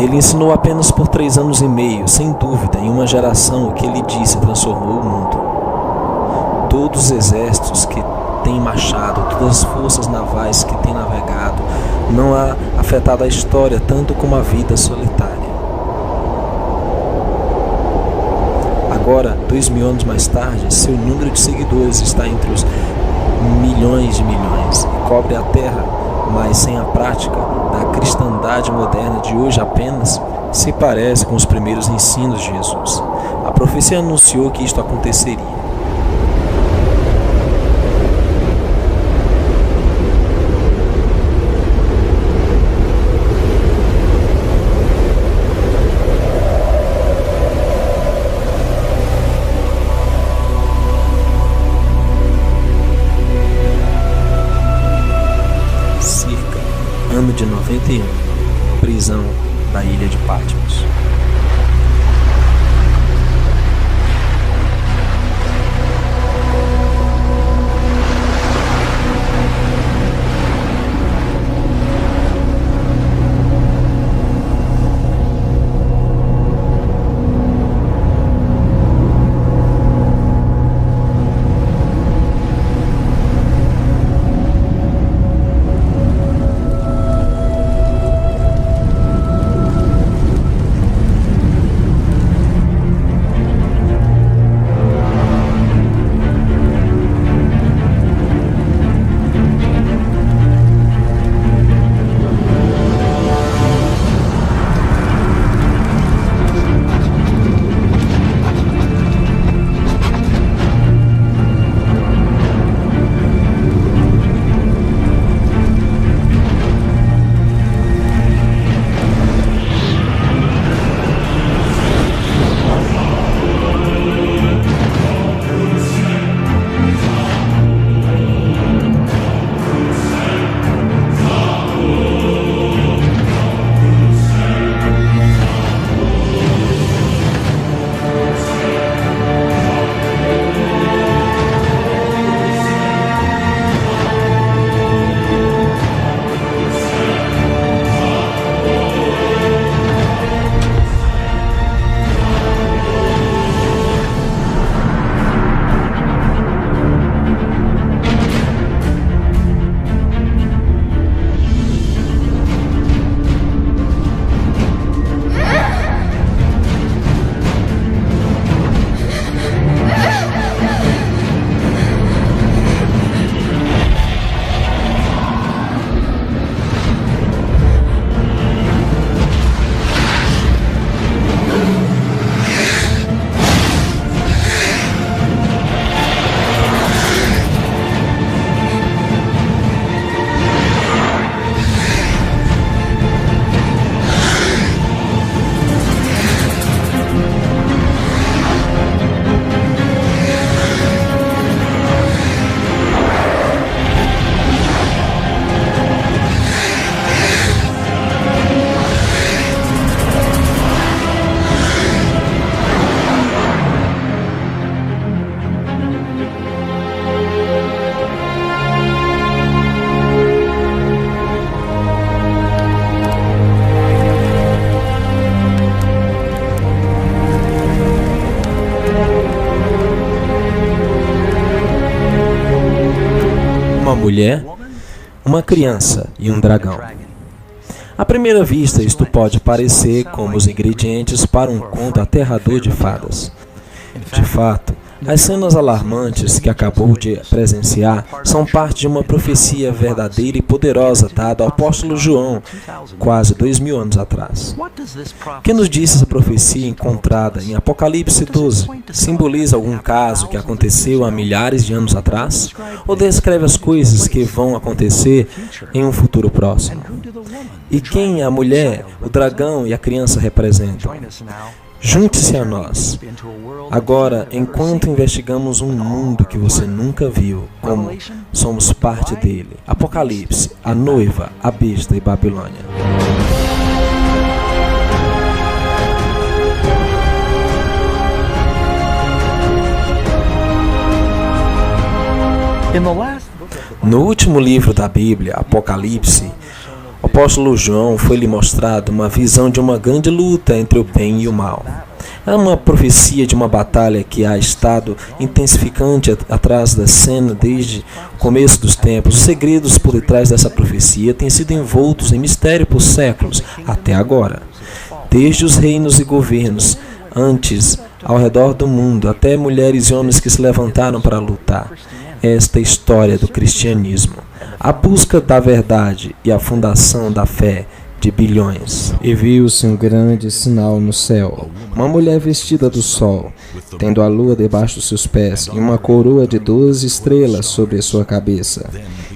Ele ensinou apenas por 3 anos e meio, sem dúvida, em uma geração o que ele disse transformou o mundo. Todos os exércitos que têm marchado, todas as forças navais que têm navegado, não há afetado a história tanto como a vida solitária. Agora, 2000 anos mais tarde, seu número de seguidores está entre os milhões de milhões e cobre a terra, mas sem a prática da cristandade moderna de hoje apenas se parece com os primeiros ensinos de Jesus. A profecia anunciou que isto aconteceria. Ano de 91, prisão da ilha de Patmos. Uma mulher, uma criança e um dragão. À primeira vista, isto pode parecer como os ingredientes para um conto aterrador de fadas. De fato, as cenas alarmantes que acabou de presenciar são parte de uma profecia verdadeira e poderosa dada ao apóstolo João, quase 2000 anos atrás. O que nos diz essa profecia encontrada em Apocalipse 12? Simboliza algum caso que aconteceu há milhares de anos atrás? Ou descreve as coisas que vão acontecer em um futuro próximo? E quem a mulher, o dragão e a criança representam? Junte-se a nós. Agora, enquanto investigamos um mundo que você nunca viu, como somos parte dele. Apocalipse, a noiva, a besta e Babilônia. No último livro da Bíblia, Apocalipse, o apóstolo João foi-lhe mostrado uma visão de uma grande luta entre o bem e o mal. É uma profecia de uma batalha que ha estado intensificante atrás da cena desde o começo dos tempos. Os segredos por detrás dessa profecia têm sido envoltos em mistério por séculos, até agora. Desde os reinos e governos, antes, ao redor do mundo, até mulheres e homens que se levantaram para lutar. Esta é a história do cristianismo. A busca da verdade e a fundação da fé de bilhões. E viu-se um grande sinal no céu, uma mulher vestida do sol, tendo a lua debaixo dos seus pés e uma coroa de 12 estrelas sobre a sua cabeça.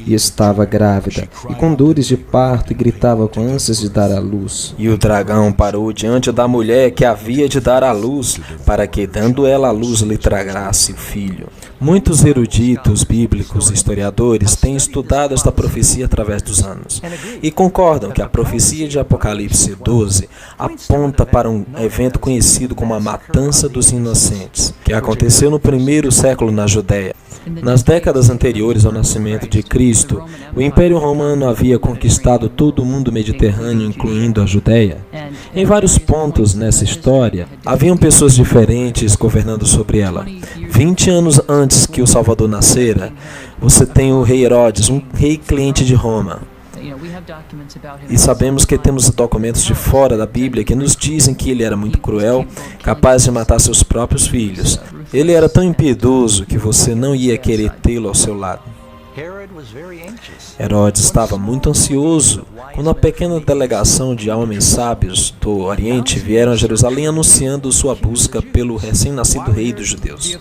E estava grávida, e com dores de parto, e gritava com ânsias de dar à luz. E o dragão parou diante da mulher que havia de dar à luz, para que, dando ela à luz, lhe tragasse o filho. Muitos eruditos bíblicos e historiadores têm estudado esta profecia através dos anos e concordam que a profecia de Apocalipse 12 aponta para um evento conhecido como a matança dos inocentes, que aconteceu no primeiro século na Judéia. Nas décadas anteriores ao nascimento de Cristo, o Império Romano havia conquistado todo o mundo mediterrâneo, incluindo a Judéia. Em vários pontos nessa história, haviam pessoas diferentes governando sobre ela. 20 anos antes que o Salvador nascera, você tem o rei Herodes, um rei cliente de Roma. E sabemos que temos documentos de fora da Bíblia que nos dizem que ele era muito cruel, capaz de matar seus próprios filhos. Ele era tão impiedoso que você não ia querer tê-lo ao seu lado. Herodes estava muito ansioso quando uma pequena delegação de homens sábios do Oriente vieram a Jerusalém anunciando sua busca pelo recém-nascido rei dos judeus.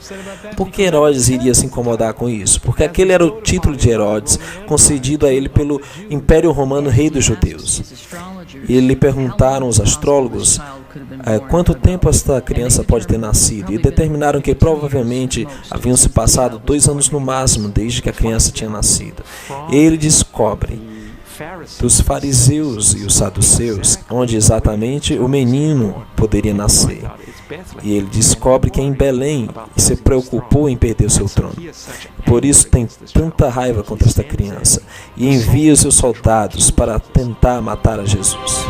Por que Herodes iria se incomodar com isso? Porque aquele era o título de Herodes, concedido a ele pelo Império Romano Rei dos Judeus. E lhe perguntaram os astrólogos quanto tempo esta criança pode ter nascido, e determinaram que provavelmente haviam se passado 2 anos no máximo desde que a criança tinha nascido. E ele descobre dos fariseus e os saduceus onde exatamente o menino poderia nascer. E ele descobre que é em Belém e se preocupou em perder o seu trono. Por isso tem tanta raiva contra esta criança e envia os seus soldados para tentar matar a Jesus.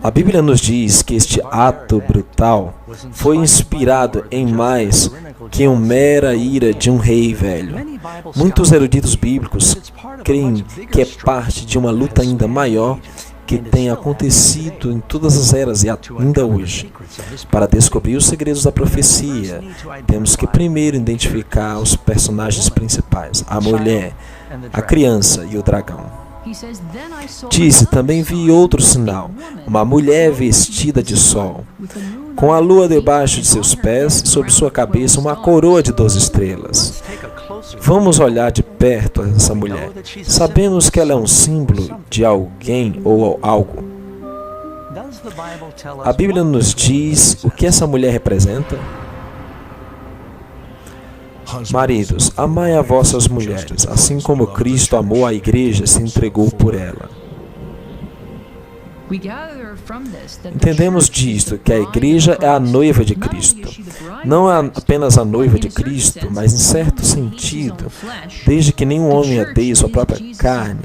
A Bíblia nos diz que este ato brutal foi inspirado em mais que uma mera ira de um rei velho. Muitos eruditos bíblicos creem que é parte de uma luta ainda maior que tem acontecido em todas as eras e ainda hoje. Para descobrir os segredos da profecia, temos que primeiro identificar os personagens principais, a mulher, a criança e o dragão. Disse, também vi outro sinal, uma mulher vestida de sol, com a lua debaixo de seus pés e sobre sua cabeça uma coroa de 12 estrelas. Vamos olhar de perto essa mulher. Sabemos que ela é um símbolo de alguém ou algo. A Bíblia nos diz o que essa mulher representa. Maridos, amai a vossas mulheres, assim como Cristo amou a igreja e se entregou por ela. Entendemos disto, que a igreja é a noiva de Cristo. Não é apenas a noiva de Cristo, mas em certo sentido, desde que nenhum homem odeie sua própria carne,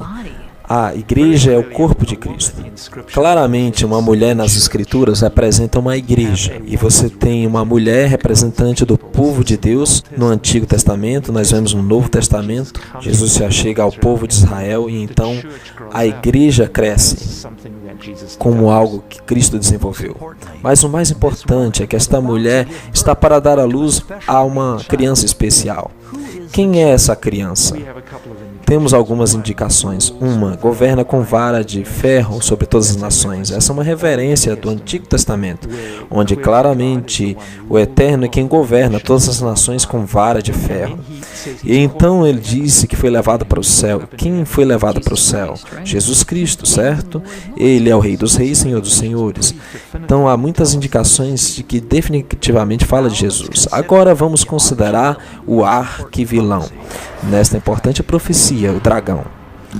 A igreja é o corpo de Cristo. Claramente, uma mulher nas Escrituras representa uma igreja. E você tem uma mulher representante do povo de Deus no Antigo Testamento. Nós vemos no Novo Testamento. Jesus se achega ao povo de Israel e então a igreja cresce como algo que Cristo desenvolveu. Mas o mais importante é que esta mulher está para dar à luz a uma criança especial. Quem é essa criança? Temos algumas indicações. Uma, governa com vara de ferro sobre todas as nações. Essa é uma referência do Antigo Testamento, onde claramente o Eterno é quem governa todas as nações com vara de ferro. E então ele disse que foi levado para o céu. Quem foi levado para o céu? Jesus Cristo, certo? Ele é o Rei dos Reis, Senhor dos Senhores. Então há muitas indicações de que definitivamente fala de Jesus. Agora vamos considerar o arquivilão. Nesta importante profecia, o dragão.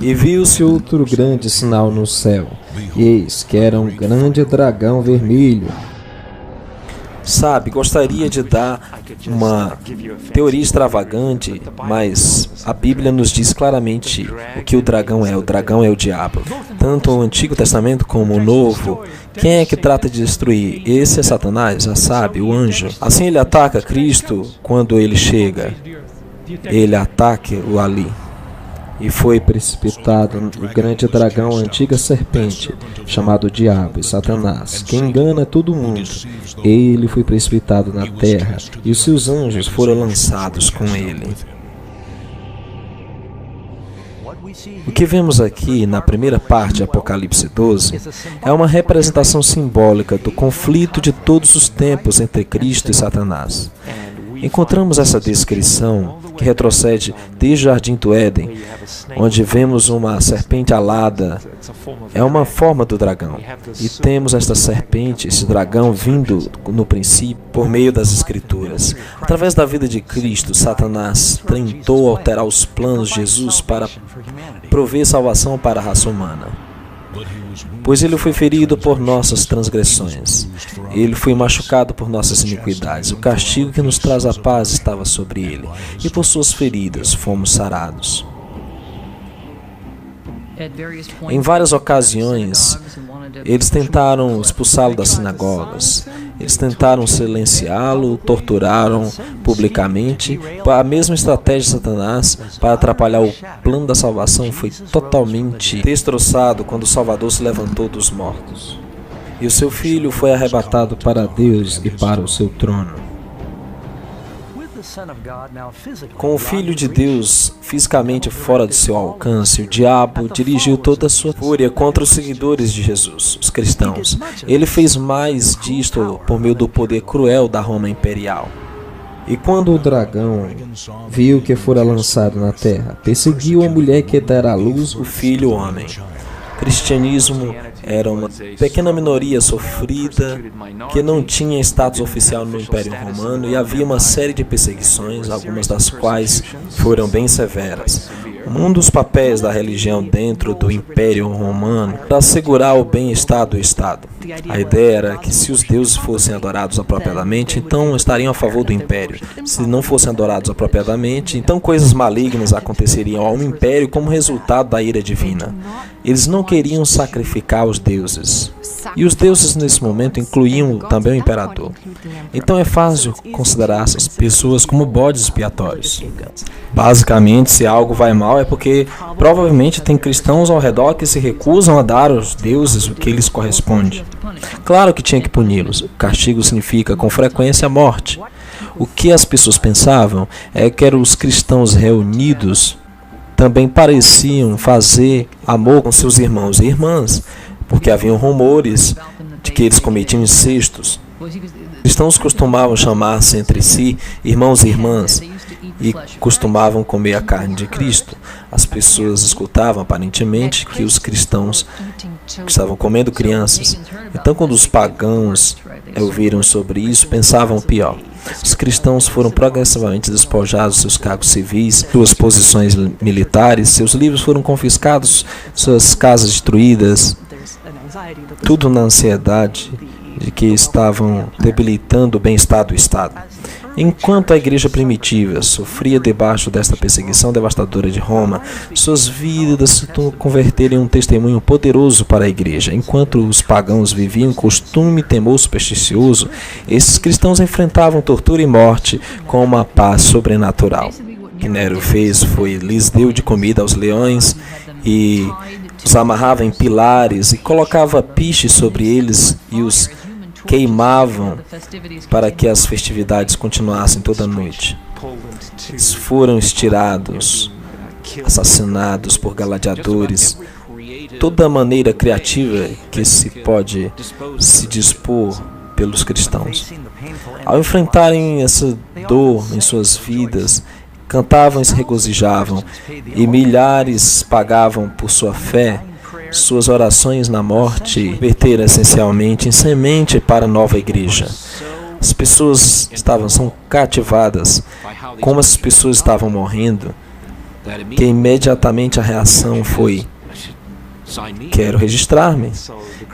E viu-se outro grande sinal no céu, e eis que era um grande dragão vermelho. Sabe, gostaria de dar uma teoria extravagante, mas a Bíblia nos diz claramente o que o dragão é. O dragão é o diabo. Tanto o Antigo Testamento como o Novo. Quem é que trata de destruir? Esse é Satanás, já sabe, o anjo. Assim ele ataca Cristo quando ele chega. Ele ataca o ali. E foi precipitado o grande dragão, a antiga serpente, chamado Diabo e Satanás, que engana todo mundo. Ele foi precipitado na terra, e os seus anjos foram lançados com ele. O que vemos aqui na primeira parte de Apocalipse 12 é uma representação simbólica do conflito de todos os tempos entre Cristo e Satanás. Encontramos essa descrição que retrocede desde o Jardim do Éden, onde vemos uma serpente alada. É uma forma do dragão. E temos esta serpente, esse dragão, vindo no princípio por meio das Escrituras. Através da vida de Cristo, Satanás tentou alterar os planos de Jesus para prover salvação para a raça humana. Pois ele foi ferido por nossas transgressões. Ele foi machucado por nossas iniquidades. O castigo que nos traz a paz estava sobre ele, e por suas feridas fomos sarados. Em várias ocasiões, eles tentaram expulsá-lo das sinagogas. Eles tentaram silenciá-lo, torturaram publicamente. A mesma estratégia de Satanás para atrapalhar o plano da salvação foi totalmente destroçado quando o Salvador se levantou dos mortos. E o seu filho foi arrebatado para Deus e para o seu trono. Com o Filho de Deus fisicamente fora do seu alcance, o diabo dirigiu toda a sua fúria contra os seguidores de Jesus, os cristãos. Ele fez mais disto por meio do poder cruel da Roma imperial. E quando o dragão viu que fora lançado na terra, perseguiu a mulher que dera à luz o filho homem. O cristianismo era uma pequena minoria sofrida que não tinha status oficial no Império Romano e havia uma série de perseguições, algumas das quais foram bem severas. Um dos papéis da religião dentro do Império Romano era assegurar o bem-estar do Estado. A ideia era que se os deuses fossem adorados apropriadamente, então estariam a favor do Império. Se não fossem adorados apropriadamente, então coisas malignas aconteceriam ao Império como resultado da ira divina. Eles não queriam sacrificar os deuses. E os deuses nesse momento incluíam também o imperador. Então é fácil considerar essas pessoas como bodes expiatórios. Basicamente, se algo vai mal é porque provavelmente tem cristãos ao redor que se recusam a dar aos deuses o que lhes corresponde. Claro que tinha que puni-los. O castigo significa com frequência a morte. O que as pessoas pensavam é que eram os cristãos reunidos também pareciam fazer amor com seus irmãos e irmãs, porque haviam rumores de que eles cometiam incestos. Cristãos costumavam chamar-se entre si irmãos e irmãs e costumavam comer a carne de Cristo. As pessoas escutavam aparentemente que os cristãos estavam comendo crianças. Então, quando os pagãos ouviram sobre isso, pensavam o pior. Os cristãos foram progressivamente despojados de seus cargos civis, suas posições militares, seus livros foram confiscados, suas casas destruídas, tudo na ansiedade de que estavam debilitando o bem-estar do Estado. Enquanto a igreja primitiva sofria debaixo desta perseguição devastadora de Roma, suas vidas se converteram em um testemunho poderoso para a igreja. Enquanto os pagãos viviam em costume e temor supersticioso, esses cristãos enfrentavam tortura e morte com uma paz sobrenatural. O que Nero fez foi lhes deu de comida aos leões e os amarrava em pilares e colocava piche sobre eles e os queimavam para que as festividades continuassem toda noite. Eles foram estirados, assassinados por gladiadores, toda maneira criativa que se pode se dispor pelos cristãos. Ao enfrentarem essa dor em suas vidas, cantavam e se regozijavam, e milhares pagavam por sua fé. Suas orações na morte converteram essencialmente em semente para a nova igreja. As pessoas são cativadas, como as pessoas estavam morrendo, que imediatamente a reação foi: quero registrar-me.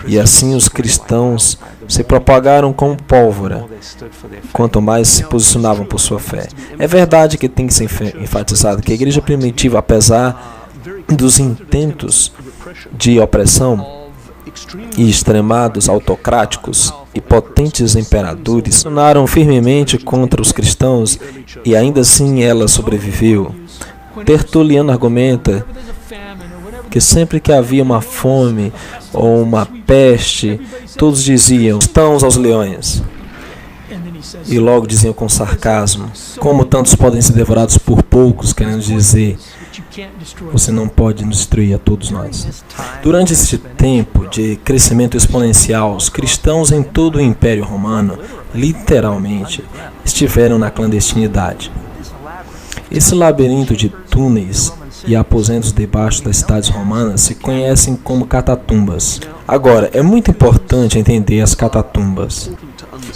E assim os cristãos se propagaram como pólvora, quanto mais se posicionavam por sua fé. É verdade que tem que ser enfatizado que a igreja primitiva, apesar dos intentos de opressão e extremados autocráticos e potentes imperadores, pressionaram firmemente contra os cristãos e ainda assim ela sobreviveu. Tertuliano argumenta que sempre que havia uma fome ou uma peste, todos diziam: cristãos aos leões. E logo diziam com sarcasmo: como tantos podem ser devorados por poucos, querendo dizer, você não pode nos destruir a todos nós. Durante este tempo de crescimento exponencial, os cristãos em todo o Império Romano, literalmente, estiveram na clandestinidade. Esse labirinto de túneis e aposentos debaixo das cidades romanas se conhecem como catatumbas. Agora, é muito importante entender as catatumbas.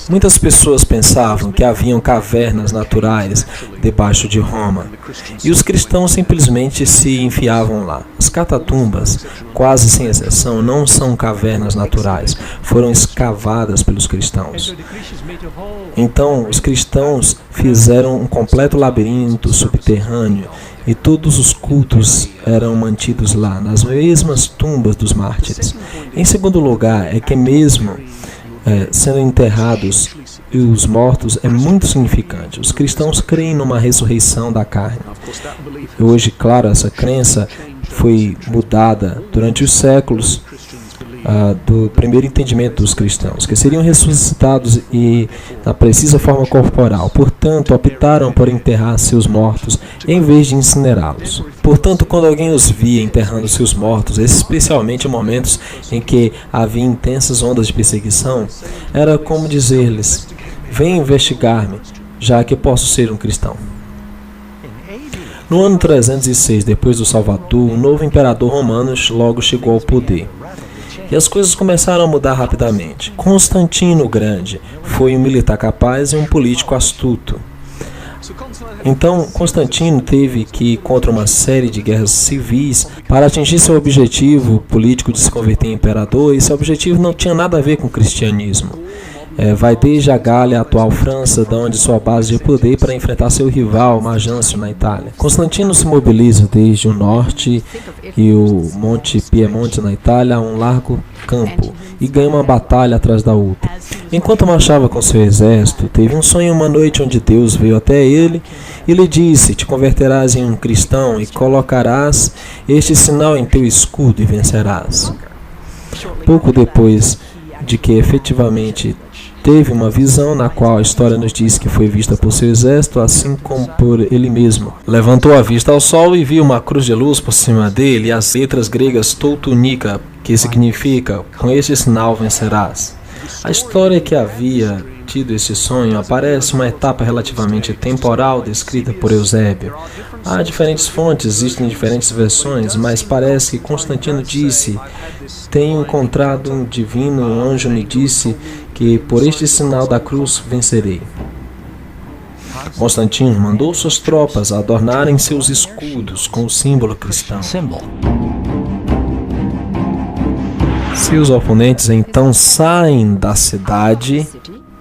Muitas pessoas pensavam que haviam cavernas naturais debaixo de Roma, e os cristãos simplesmente se enfiavam lá. As catatumbas, quase sem exceção, não são cavernas naturais, foram escavadas pelos cristãos. Então, os cristãos fizeram um completo labirinto subterrâneo, e todos os cultos eram mantidos lá, nas mesmas tumbas dos mártires. Em segundo lugar, é que mesmo sendo enterrados e os mortos é muito significante. Os cristãos creem numa ressurreição da carne. E hoje, claro, essa crença foi mudada durante os séculos do primeiro entendimento dos cristãos, que seriam ressuscitados e na precisa forma corporal. Portanto, optaram por enterrar seus mortos em vez de incinerá-los. Portanto, quando alguém os via enterrando seus mortos, especialmente em momentos em que havia intensas ondas de perseguição, era como dizer-lhes: venha investigar-me, já que posso ser um cristão. No ano 306 depois do Salvador, um novo imperador romano logo chegou ao poder. E as coisas começaram a mudar rapidamente. Constantino o Grande foi um militar capaz e um político astuto. Então, Constantino teve que ir contra uma série de guerras civis para atingir seu objetivo político de se converter em imperador, e esse objetivo não tinha nada a ver com o cristianismo. Vai desde a Gália, a atual França, de onde sua base de poder, para enfrentar seu rival, Magêncio, na Itália. Constantino se mobiliza desde o norte e o Monte Piemonte, na Itália, a um largo campo, e ganha uma batalha atrás da outra. Enquanto marchava com seu exército, teve um sonho uma noite onde Deus veio até ele e lhe disse: te converterás em um cristão e colocarás este sinal em teu escudo e vencerás. Pouco depois de que efetivamente teve uma visão na qual a história nos diz que foi vista por seu exército, assim como por ele mesmo. Levantou a vista ao sol e viu uma cruz de luz por cima dele e as letras gregas Teutonica, que significa: com este sinal vencerás. A história que havia tido esse sonho aparece uma etapa relativamente temporal descrita por Eusébio. Há diferentes fontes, existem diferentes versões, mas parece que Constantino disse: tenho encontrado um divino anjo me disse que por este sinal da cruz vencerei. Constantino mandou suas tropas adornarem seus escudos com o símbolo cristão. Seus oponentes então saem da cidade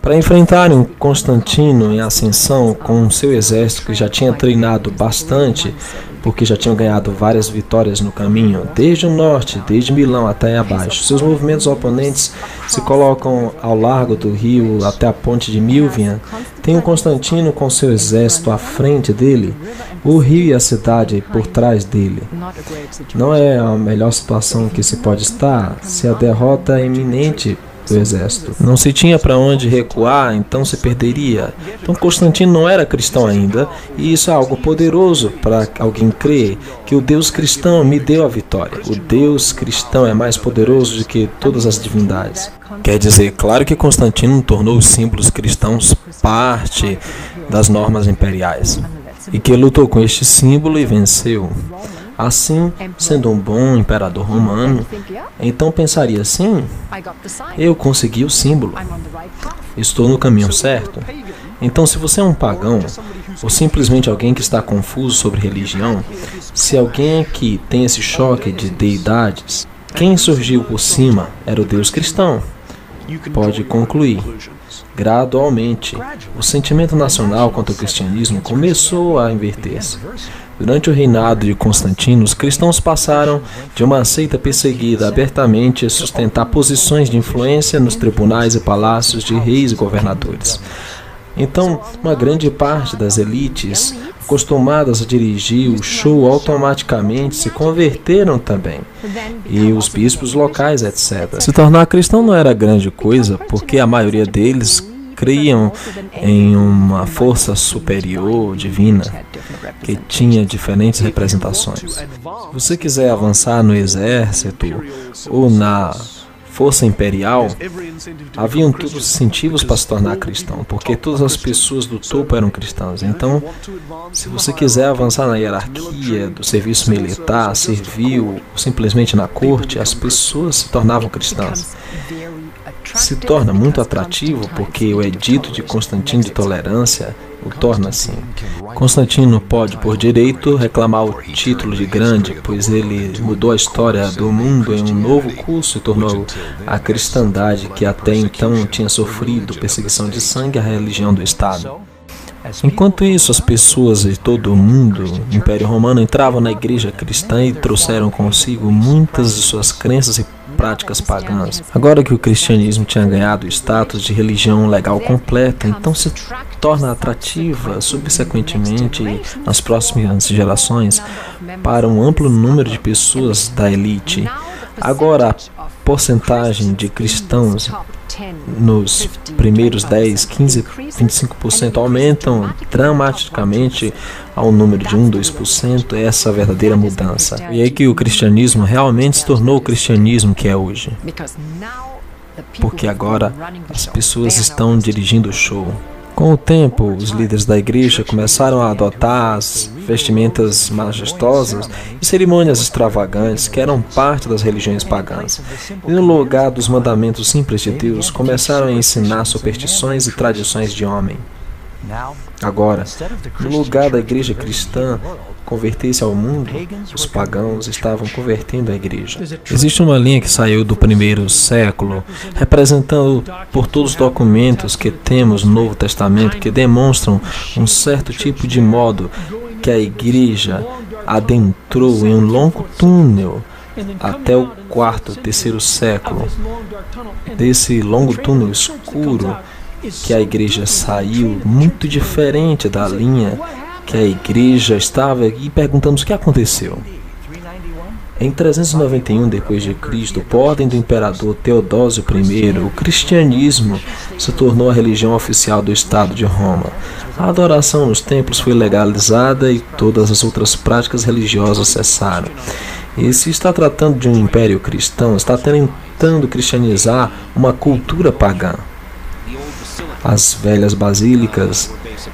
Para enfrentarem Constantino em ascensão com seu exército que já tinha treinado bastante, porque já tinham ganhado várias vitórias no caminho, desde o norte, desde Milão até abaixo. Seus movimentos oponentes se colocam ao largo do rio até a ponte de Milvian. Tem o Constantino com seu exército à frente dele, o rio e a cidade por trás dele. Não é a melhor situação que se pode estar se a derrota é iminente do exército. Não se tinha para onde recuar, então se perderia. Então Constantino não era cristão ainda, e isso é algo poderoso para alguém crer que o Deus cristão me deu a vitória. O Deus cristão é mais poderoso do que todas as divindades. Quer dizer, claro que Constantino tornou os símbolos cristãos parte das normas imperiais, e que lutou com este símbolo e venceu. Assim, sendo um bom imperador romano, então pensaria assim: eu consegui o símbolo, estou no caminho certo. Então, se você é um pagão, ou simplesmente alguém que está confuso sobre religião, se alguém aqui tem esse choque de deidades, quem surgiu por cima era o Deus cristão. Pode concluir. Gradualmente, o sentimento nacional contra o cristianismo começou a inverter-se. Durante o reinado de Constantino, os cristãos passaram de uma seita perseguida abertamente a sustentar posições de influência nos tribunais e palácios de reis e governadores. Então, uma grande parte das elites, acostumadas a dirigir o show, automaticamente se converteram também. E os bispos locais, etc. Se tornar cristão não era grande coisa, porque a maioria deles criam em uma força superior, divina, que tinha diferentes representações. Se você quiser avançar no exército ou na força imperial, haviam todos os incentivos para se tornar cristão, porque todas as pessoas do topo eram cristãs. Então, se você quiser avançar na hierarquia do serviço militar, civil, ou simplesmente na corte, as pessoas se tornavam cristãs. Se torna muito atrativo porque o edito de Constantino de tolerância o torna assim. Constantino pode, por direito, reclamar o título de grande, pois ele mudou a história do mundo em um novo curso e tornou a cristandade, que até então tinha sofrido perseguição de sangue, a religião do Estado. Enquanto isso, as pessoas de todo o mundo, o Império Romano, entravam na igreja cristã e trouxeram consigo muitas de suas crenças e práticas pagãs. Agora que o cristianismo tinha ganhado o status de religião legal completa, então se torna atrativa, subsequentemente, nas próximas gerações, para um amplo número de pessoas da elite. Agora, a porcentagem de cristãos nos primeiros 10, 15, 25% aumentam dramaticamente ao número de 1, 2%, essa é a verdadeira mudança. E aí que o cristianismo realmente se tornou o cristianismo que é hoje. Porque agora as pessoas estão dirigindo o show. Com o tempo, os líderes da igreja começaram a adotar as vestimentas majestosas e cerimônias extravagantes que eram parte das religiões pagãs. E no lugar dos mandamentos simples de Deus, começaram a ensinar superstições e tradições de homem. Agora, no lugar da igreja cristã converter-se ao mundo, os pagãos estavam convertendo a igreja. Existe uma linha que saiu do primeiro século, representando por todos os documentos que temos no Novo Testamento que demonstram um certo tipo de modo que a igreja adentrou em um longo túnel até o quarto, terceiro século. Desse longo túnel escuro que a igreja saiu, muito diferente da linha que a igreja estava, e perguntamos o que aconteceu. Em 391 d.C., por ordem do imperador Teodósio I, o cristianismo se tornou a religião oficial do Estado de Roma. A adoração nos templos foi legalizada e todas as outras práticas religiosas cessaram. E se está tratando de um império cristão, está tentando cristianizar uma cultura pagã. As velhas basílicas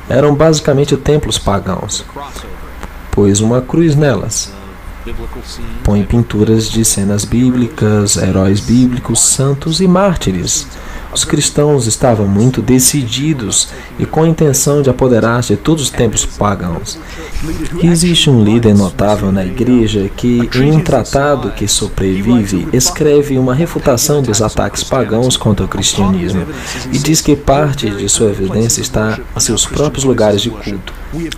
eram basicamente templos pagãos, pôs uma cruz nelas. Põe pinturas de cenas bíblicas, heróis bíblicos, santos e mártires. Os cristãos estavam muito decididos e com a intenção de apoderar-se de todos os tempos pagãos. E existe um líder notável na igreja que, em um tratado que sobrevive, escreve uma refutação dos ataques pagãos contra o cristianismo e diz que parte de sua evidência está em seus próprios lugares de culto.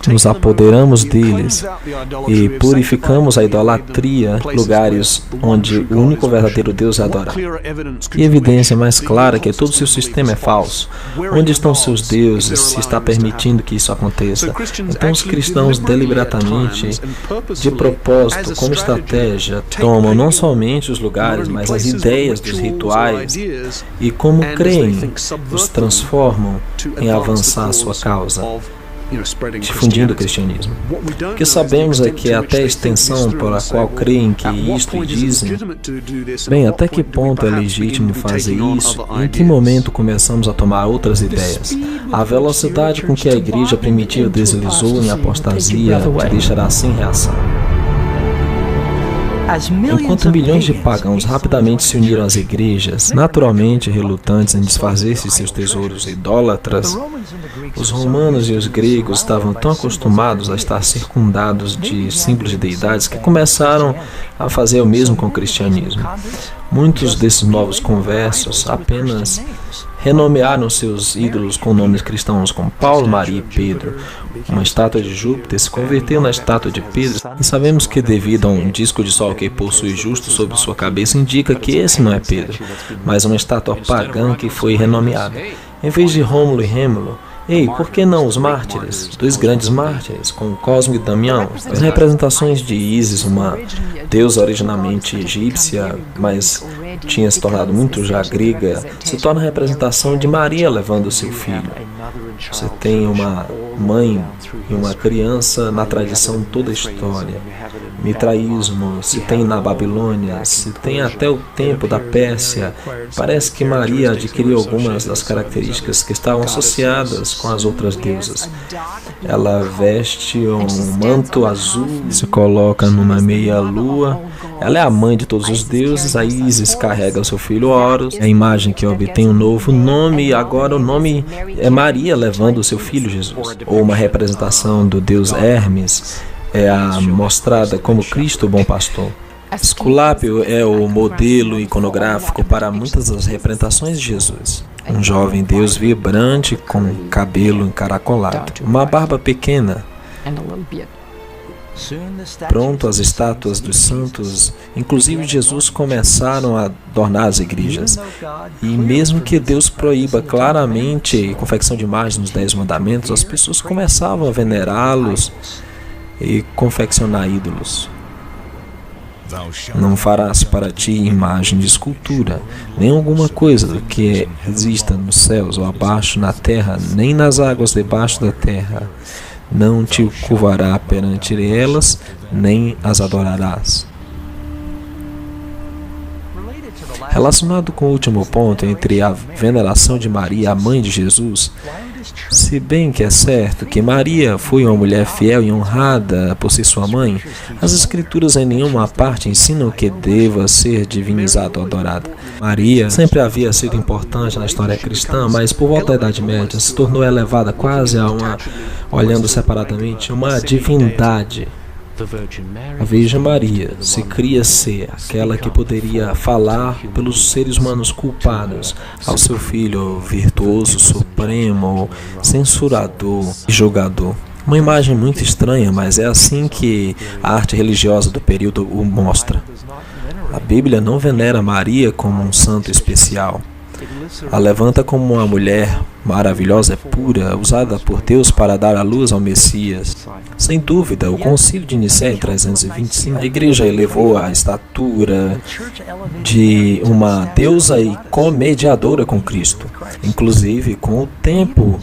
Nos apoderamos deles e purificamos a idolatria, lugares onde o único verdadeiro Deus é adorado. E evidência mais clara que todo o seu sistema é falso. Onde estão seus deuses se está permitindo que isso aconteça? Então os cristãos deliberadamente, de propósito, como estratégia, tomam não somente os lugares, mas as ideias dos rituais e como creem, os transformam em avançar a sua causa, difundindo o cristianismo. O que sabemos é que até a extensão pela qual creem que isto e dizem, bem, até que ponto é legítimo fazer isso e em que momento começamos a tomar outras ideias? A velocidade com que a igreja primitiva deslizou em apostasia te deixará sem reação. Enquanto milhões de pagãos rapidamente se uniram às igrejas, naturalmente relutantes em desfazer-se de seus tesouros idólatras, os romanos e os gregos estavam tão acostumados a estar circundados de símbolos de deidades que começaram a fazer o mesmo com o cristianismo. Muitos desses novos conversos apenas renomearam seus ídolos com nomes cristãos, como Paulo, Maria e Pedro. Uma estátua de Júpiter se converteu na estátua de Pedro, e sabemos que devido a um disco de sol que possui justo sobre sua cabeça, indica que esse não é Pedro, mas uma estátua pagã que foi renomeada. Em vez de Rômulo e Rêmulo, por que não os mártires? Dois grandes mártires, como Cosmo e Damião. As representações de Ísis, uma deusa originalmente egípcia, mas tinha se tornado muito já grega, se torna a representação de Maria levando seu filho. Você tem uma mãe e uma criança na tradição toda a história. Mitraísmo se tem na Babilônia, se tem até o tempo da Pérsia. Parece que Maria adquiriu algumas das características que estavam associadas com as outras deusas. Ela veste um manto azul, se coloca numa meia-lua. Ela é a mãe de todos os deuses. A Ísis carrega o seu filho Horus. A imagem que obtém um novo nome, e agora o nome é Maria levando o seu filho Jesus. Ou uma representação do deus Hermes é mostrada como Cristo, o bom pastor. Esculápio é o modelo iconográfico para muitas das representações de Jesus. Um jovem Deus vibrante com cabelo encaracolado, uma barba pequena. Pronto, as estátuas dos santos, inclusive Jesus, começaram a adornar as igrejas. E mesmo que Deus proíba claramente a confecção de imagens nos 10 mandamentos, as pessoas começavam a venerá-los e confeccionar ídolos. Não farás para ti imagem de escultura, nem alguma coisa que exista nos céus ou abaixo na terra, nem nas águas debaixo da terra. Não te curvará perante elas, nem as adorarás. Relacionado com o último ponto entre a veneração de Maria, a mãe de Jesus, se bem que é certo que Maria foi uma mulher fiel e honrada por ser sua mãe, as Escrituras em nenhuma parte ensinam que deva ser divinizada ou adorada. Maria sempre havia sido importante na história cristã, mas por volta da Idade Média se tornou elevada quase a olhando separadamente, uma divindade. A Virgem Maria se cria ser aquela que poderia falar pelos seres humanos culpados ao seu filho virtuoso, supremo, censurador e julgador. Uma imagem muito estranha, mas é assim que a arte religiosa do período o mostra. A Bíblia não venera Maria como um santo especial. A levanta como uma mulher maravilhosa, pura, usada por Deus para dar à luz ao Messias. Sem dúvida, o Concílio de Nicéia em 325, a igreja elevou a estatura de uma deusa e comediadora com Cristo. Inclusive, com o tempo,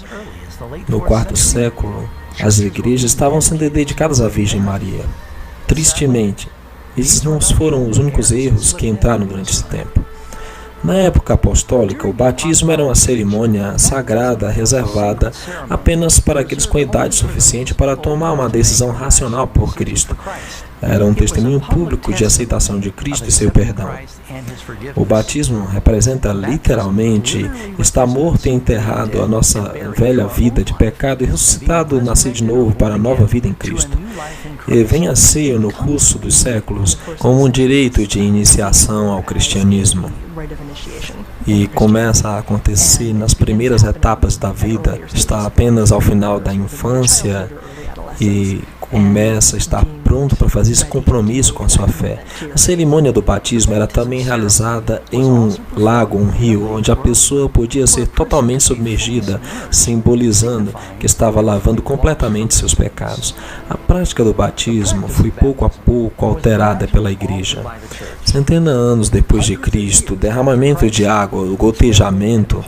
no quarto século, as igrejas estavam sendo dedicadas à Virgem Maria. Tristemente, esses não foram os únicos erros que entraram durante esse tempo. Na época apostólica, o batismo era uma cerimônia sagrada reservada apenas para aqueles com idade suficiente para tomar uma decisão racional por Cristo. Era um testemunho público de aceitação de Cristo e seu perdão. O batismo representa literalmente estar morto e enterrado a nossa velha vida de pecado e ressuscitado, nascer de novo para a nova vida em Cristo. E vem a ser, no curso dos séculos, como um direito de iniciação ao cristianismo. E começa a acontecer nas primeiras etapas da vida, está apenas ao final da infância e começa a estar pronto para fazer esse compromisso com a sua fé. A cerimônia do batismo era também realizada em um lago, um rio, onde a pessoa podia ser totalmente submergida, simbolizando que estava lavando completamente seus pecados. A prática do batismo foi pouco a pouco alterada pela igreja. Centenas de anos depois de Cristo, o derramamento de água, o gotejamento,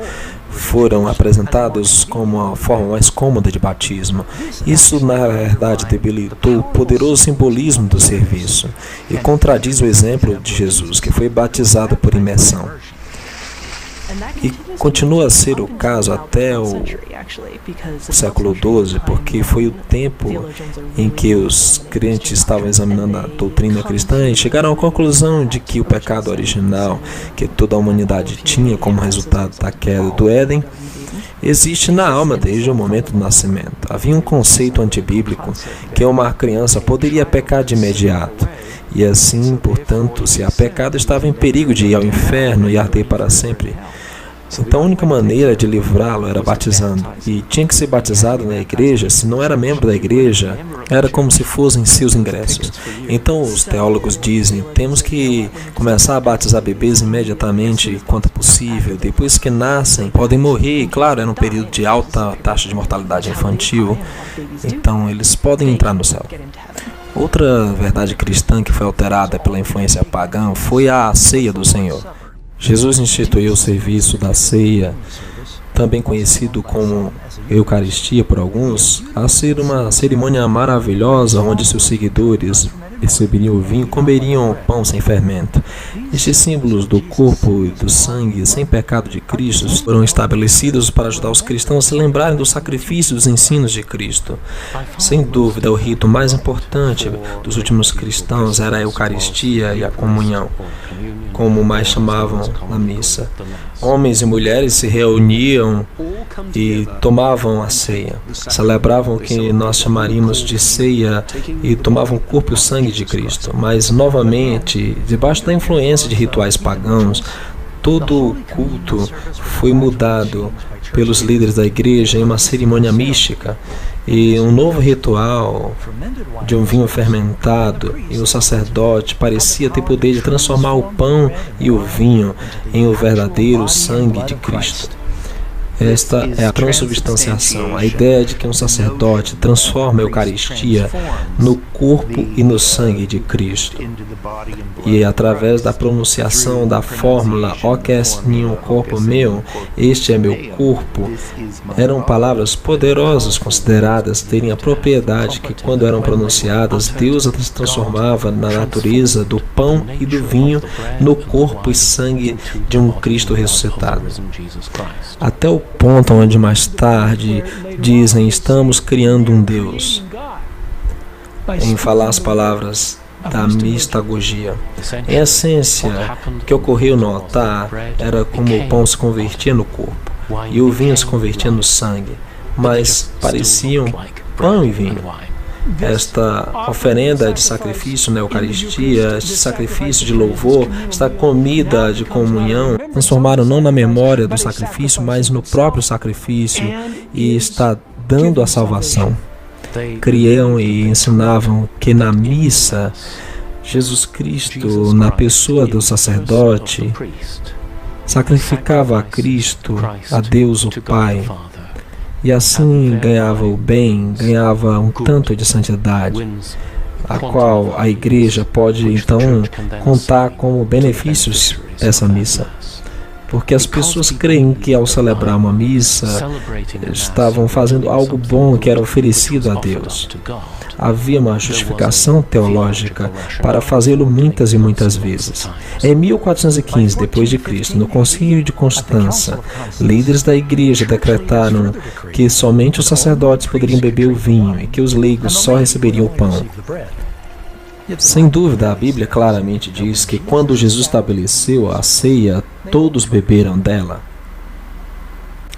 foram apresentados como a forma mais cômoda de batismo. Isso, na verdade, debilitou o poderoso simbolismo do serviço e contradiz o exemplo de Jesus, que foi batizado por imersão. E continua a ser o caso até o século XII, porque foi o tempo em que os crentes estavam examinando a doutrina cristã e chegaram à conclusão de que o pecado original que toda a humanidade tinha como resultado da queda do Éden existe na alma desde o momento do nascimento. Havia um conceito antibíblico que uma criança poderia pecar de imediato. E assim, portanto, se há pecado, estava em perigo de ir ao inferno e arder para sempre. Então a única maneira de livrá-lo era batizando. E tinha que ser batizado na igreja. Se não era membro da igreja, era como se fossem seus ingressos. Então os teólogos dizem, temos que começar a batizar bebês imediatamente quanto possível. Depois que nascem, podem morrer. Claro, era um período de alta taxa de mortalidade infantil. Então eles podem entrar no céu. Outra verdade cristã que foi alterada pela influência pagã foi a ceia do Senhor. Jesus instituiu o serviço da ceia, também conhecido como Eucaristia por alguns, a ser uma cerimônia maravilhosa onde seus seguidores receberiam o vinho e comeriam o pão sem fermento. Estes símbolos do corpo e do sangue sem pecado de Cristo foram estabelecidos para ajudar os cristãos a se lembrarem do sacrifício e dos ensinos de Cristo. Sem dúvida, o rito mais importante dos últimos cristãos era a Eucaristia e a comunhão, como mais chamavam na missa. Homens e mulheres se reuniam e tomavam a ceia. Celebravam o que nós chamaríamos de ceia e tomavam o corpo e o sangue de Cristo. Mas, novamente, debaixo da influência de rituais pagãos, todo o culto foi mudado pelos líderes da igreja em uma cerimônia mística e um novo ritual de um vinho fermentado, e o sacerdote parecia ter poder de transformar o pão e o vinho em o verdadeiro sangue de Cristo. Esta é a transubstanciação, a ideia de que um sacerdote transforma a Eucaristia no corpo e no sangue de Cristo. E através da pronunciação da fórmula "Hoc est nium corpo meu", este é meu corpo, eram palavras poderosas consideradas terem a propriedade que, quando eram pronunciadas, Deus as transformava na natureza do pão e do vinho no corpo e sangue de um Cristo ressuscitado. Até o ponto onde mais tarde dizem, estamos criando um Deus, em falar as palavras da mistagogia. Em essência, o que ocorreu no altar era como o pão se convertia no corpo e o vinho se convertia no sangue, mas pareciam pão e vinho. Esta oferenda de sacrifício na Eucaristia, este sacrifício de louvor, esta comida de comunhão, transformaram não na memória do sacrifício, mas no próprio sacrifício, e está dando a salvação. Criam e ensinavam que na missa, Jesus Cristo, na pessoa do sacerdote, sacrificava a Cristo, a Deus o Pai, e assim ganhava o bem, ganhava um tanto de santidade, a qual a igreja pode então contar como benefícios essa missa. porque as pessoas creem que ao celebrar uma missa estavam fazendo algo bom que era oferecido a Deus. Havia uma justificação teológica para fazê-lo muitas e muitas vezes. Em 1415 d.C., no Concílio de Constança, líderes da igreja decretaram que somente os sacerdotes poderiam beber o vinho e que os leigos só receberiam o pão. Sem dúvida, a Bíblia claramente diz que quando Jesus estabeleceu a ceia, todos beberam dela.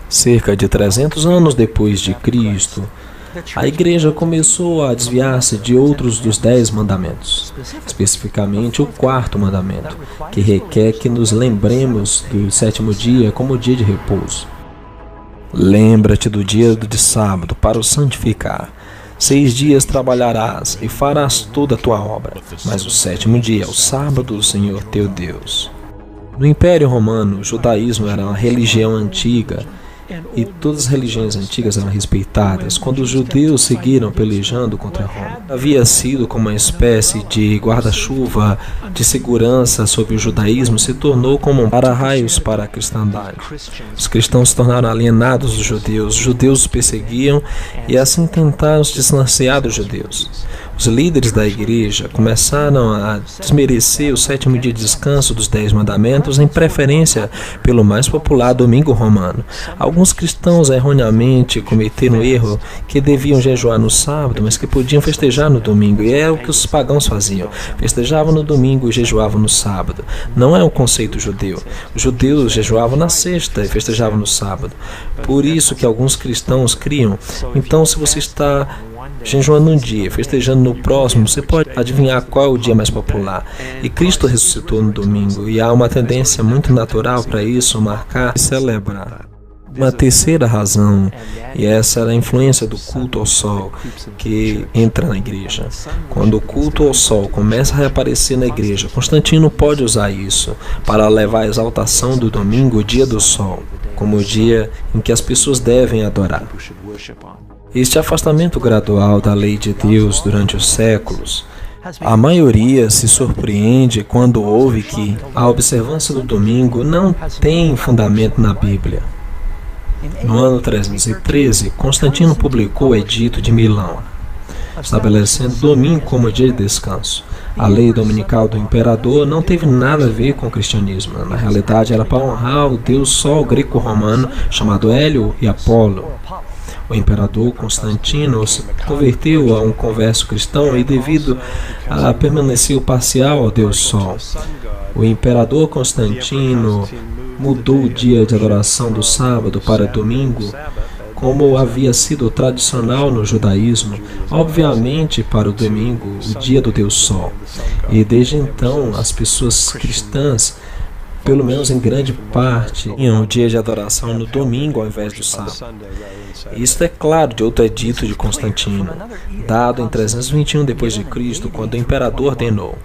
Cerca de 300 anos depois de Cristo, a igreja começou a desviar-se de outros dos 10 mandamentos, especificamente o 4º mandamento, que requer que nos lembremos do 7º dia como dia de repouso. Lembra-te do dia de sábado para o santificar. 6 dias trabalharás e farás toda a tua obra, mas o 7º dia é o sábado do Senhor teu Deus. No Império Romano, o judaísmo era uma religião antiga, e todas as religiões antigas eram respeitadas. Quando os judeus seguiram pelejando contra Roma, havia sido como uma espécie de guarda-chuva de segurança sobre o judaísmo, se tornou como um para-raios para a cristandade. Os cristãos se tornaram alienados dos judeus, os judeus os perseguiam e assim tentaram se distanciar dos judeus. Os líderes da igreja começaram a desmerecer o 7º dia de descanso dos 10 mandamentos em preferência pelo mais popular domingo romano. Alguns cristãos erroneamente cometeram o erro que deviam jejuar no sábado, mas que podiam festejar no domingo, e é o que os pagãos faziam. Festejavam no domingo e jejuavam no sábado. Não é um conceito judeu. Os judeus jejuavam na sexta e festejavam no sábado. Por isso que alguns cristãos criam. Então, se você está jejuando um dia, festejando no próximo, você pode adivinhar qual é o dia mais popular. E Cristo ressuscitou no domingo, e há uma tendência muito natural para isso, marcar e celebrar. Uma terceira razão, e essa era a influência do culto ao sol que entra na igreja. Quando o culto ao sol começa a reaparecer na igreja, Constantino pode usar isso para levar a exaltação do domingo, o dia do sol, como o dia em que as pessoas devem adorar. Este afastamento gradual da lei de Deus durante os séculos, a maioria se surpreende quando ouve que a observância do domingo não tem fundamento na Bíblia. No ano 313, Constantino publicou o Edito de Milão, estabelecendo o domingo como dia de descanso. A lei dominical do imperador não teve nada a ver com o cristianismo. Na realidade, era para honrar o deus sol greco-romano chamado Hélio e Apolo. O imperador Constantino se converteu a um converso cristão e, devido a permanecer parcial ao deus Sol, o imperador Constantino mudou o dia de adoração do sábado para domingo, como havia sido tradicional no judaísmo, obviamente para o domingo, o dia do deus Sol. E desde então, as pessoas cristãs, pelo menos em grande parte, tinham o dia de adoração no domingo ao invés do sábado. Isto é claro de outro edito de Constantino, dado em 321 d.C., quando o imperador ordenou,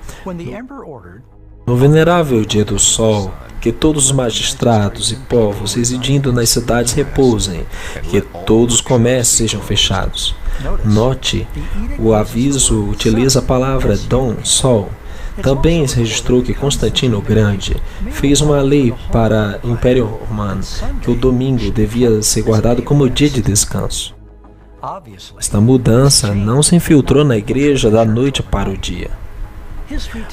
no venerável dia do sol, que todos os magistrados e povos residindo nas cidades repousem, que todos os comércios sejam fechados. Note, o aviso utiliza a palavra dom, sol. Também se registrou que Constantino o Grande fez uma lei para o Império Romano que o domingo devia ser guardado como dia de descanso. Esta mudança não se infiltrou na igreja da noite para o dia.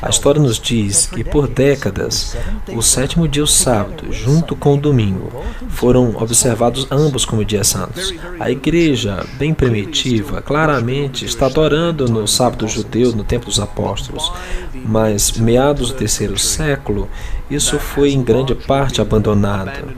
A história nos diz que por décadas, o 7º dia, o sábado, junto com o domingo, foram observados ambos como dias santos. A igreja, bem primitiva, claramente está adorando no sábado judeu no tempo dos apóstolos, mas meados do 3º século, isso foi em grande parte abandonado.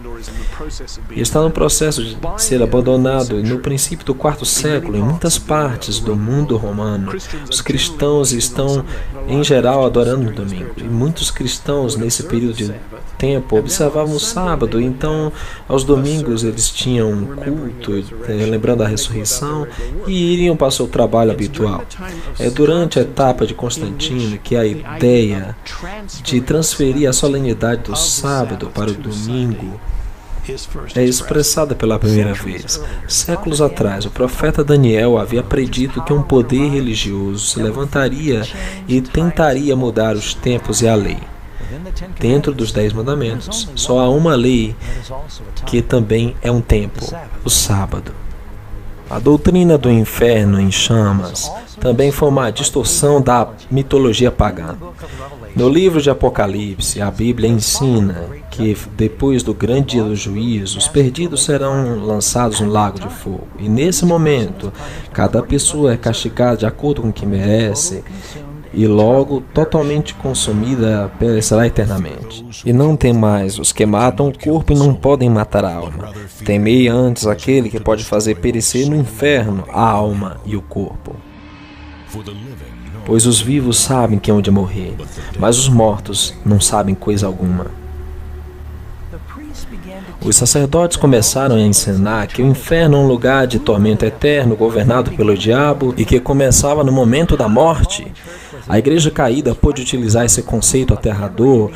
E está no processo de ser abandonado. No princípio do 4º século, em muitas partes do mundo romano, os cristãos estão, em geral, adorando no domingo. E muitos cristãos, nesse período de tempo, observavam o sábado. Então, aos domingos, eles tinham um culto, lembrando a ressurreição, e iriam para o seu trabalho habitual. É durante a etapa de Constantino que a ideia de transferir a solenidade do sábado para o domingo é expressada pela primeira vez. Séculos atrás, o profeta Daniel havia predito que um poder religioso se levantaria e tentaria mudar os tempos e a lei. Dentro dos 10 mandamentos, só há uma lei que também é um tempo, o sábado. A doutrina do inferno em chamas também foi uma distorção da mitologia pagã. No livro de Apocalipse, a Bíblia ensina que depois do grande dia do juízo, os perdidos serão lançados no lago de fogo. E nesse momento, cada pessoa é castigada de acordo com o que merece e logo totalmente consumida perecerá eternamente. E não tem mais os que matam o corpo e não podem matar a alma. Temei antes aquele que pode fazer perecer no inferno a alma e o corpo. Pois os vivos sabem que hão de morrer, mas os mortos não sabem coisa alguma. Os sacerdotes começaram a ensinar que o inferno é um lugar de tormento eterno, governado pelo diabo, e que começava no momento da morte. A igreja caída pôde utilizar esse conceito aterrador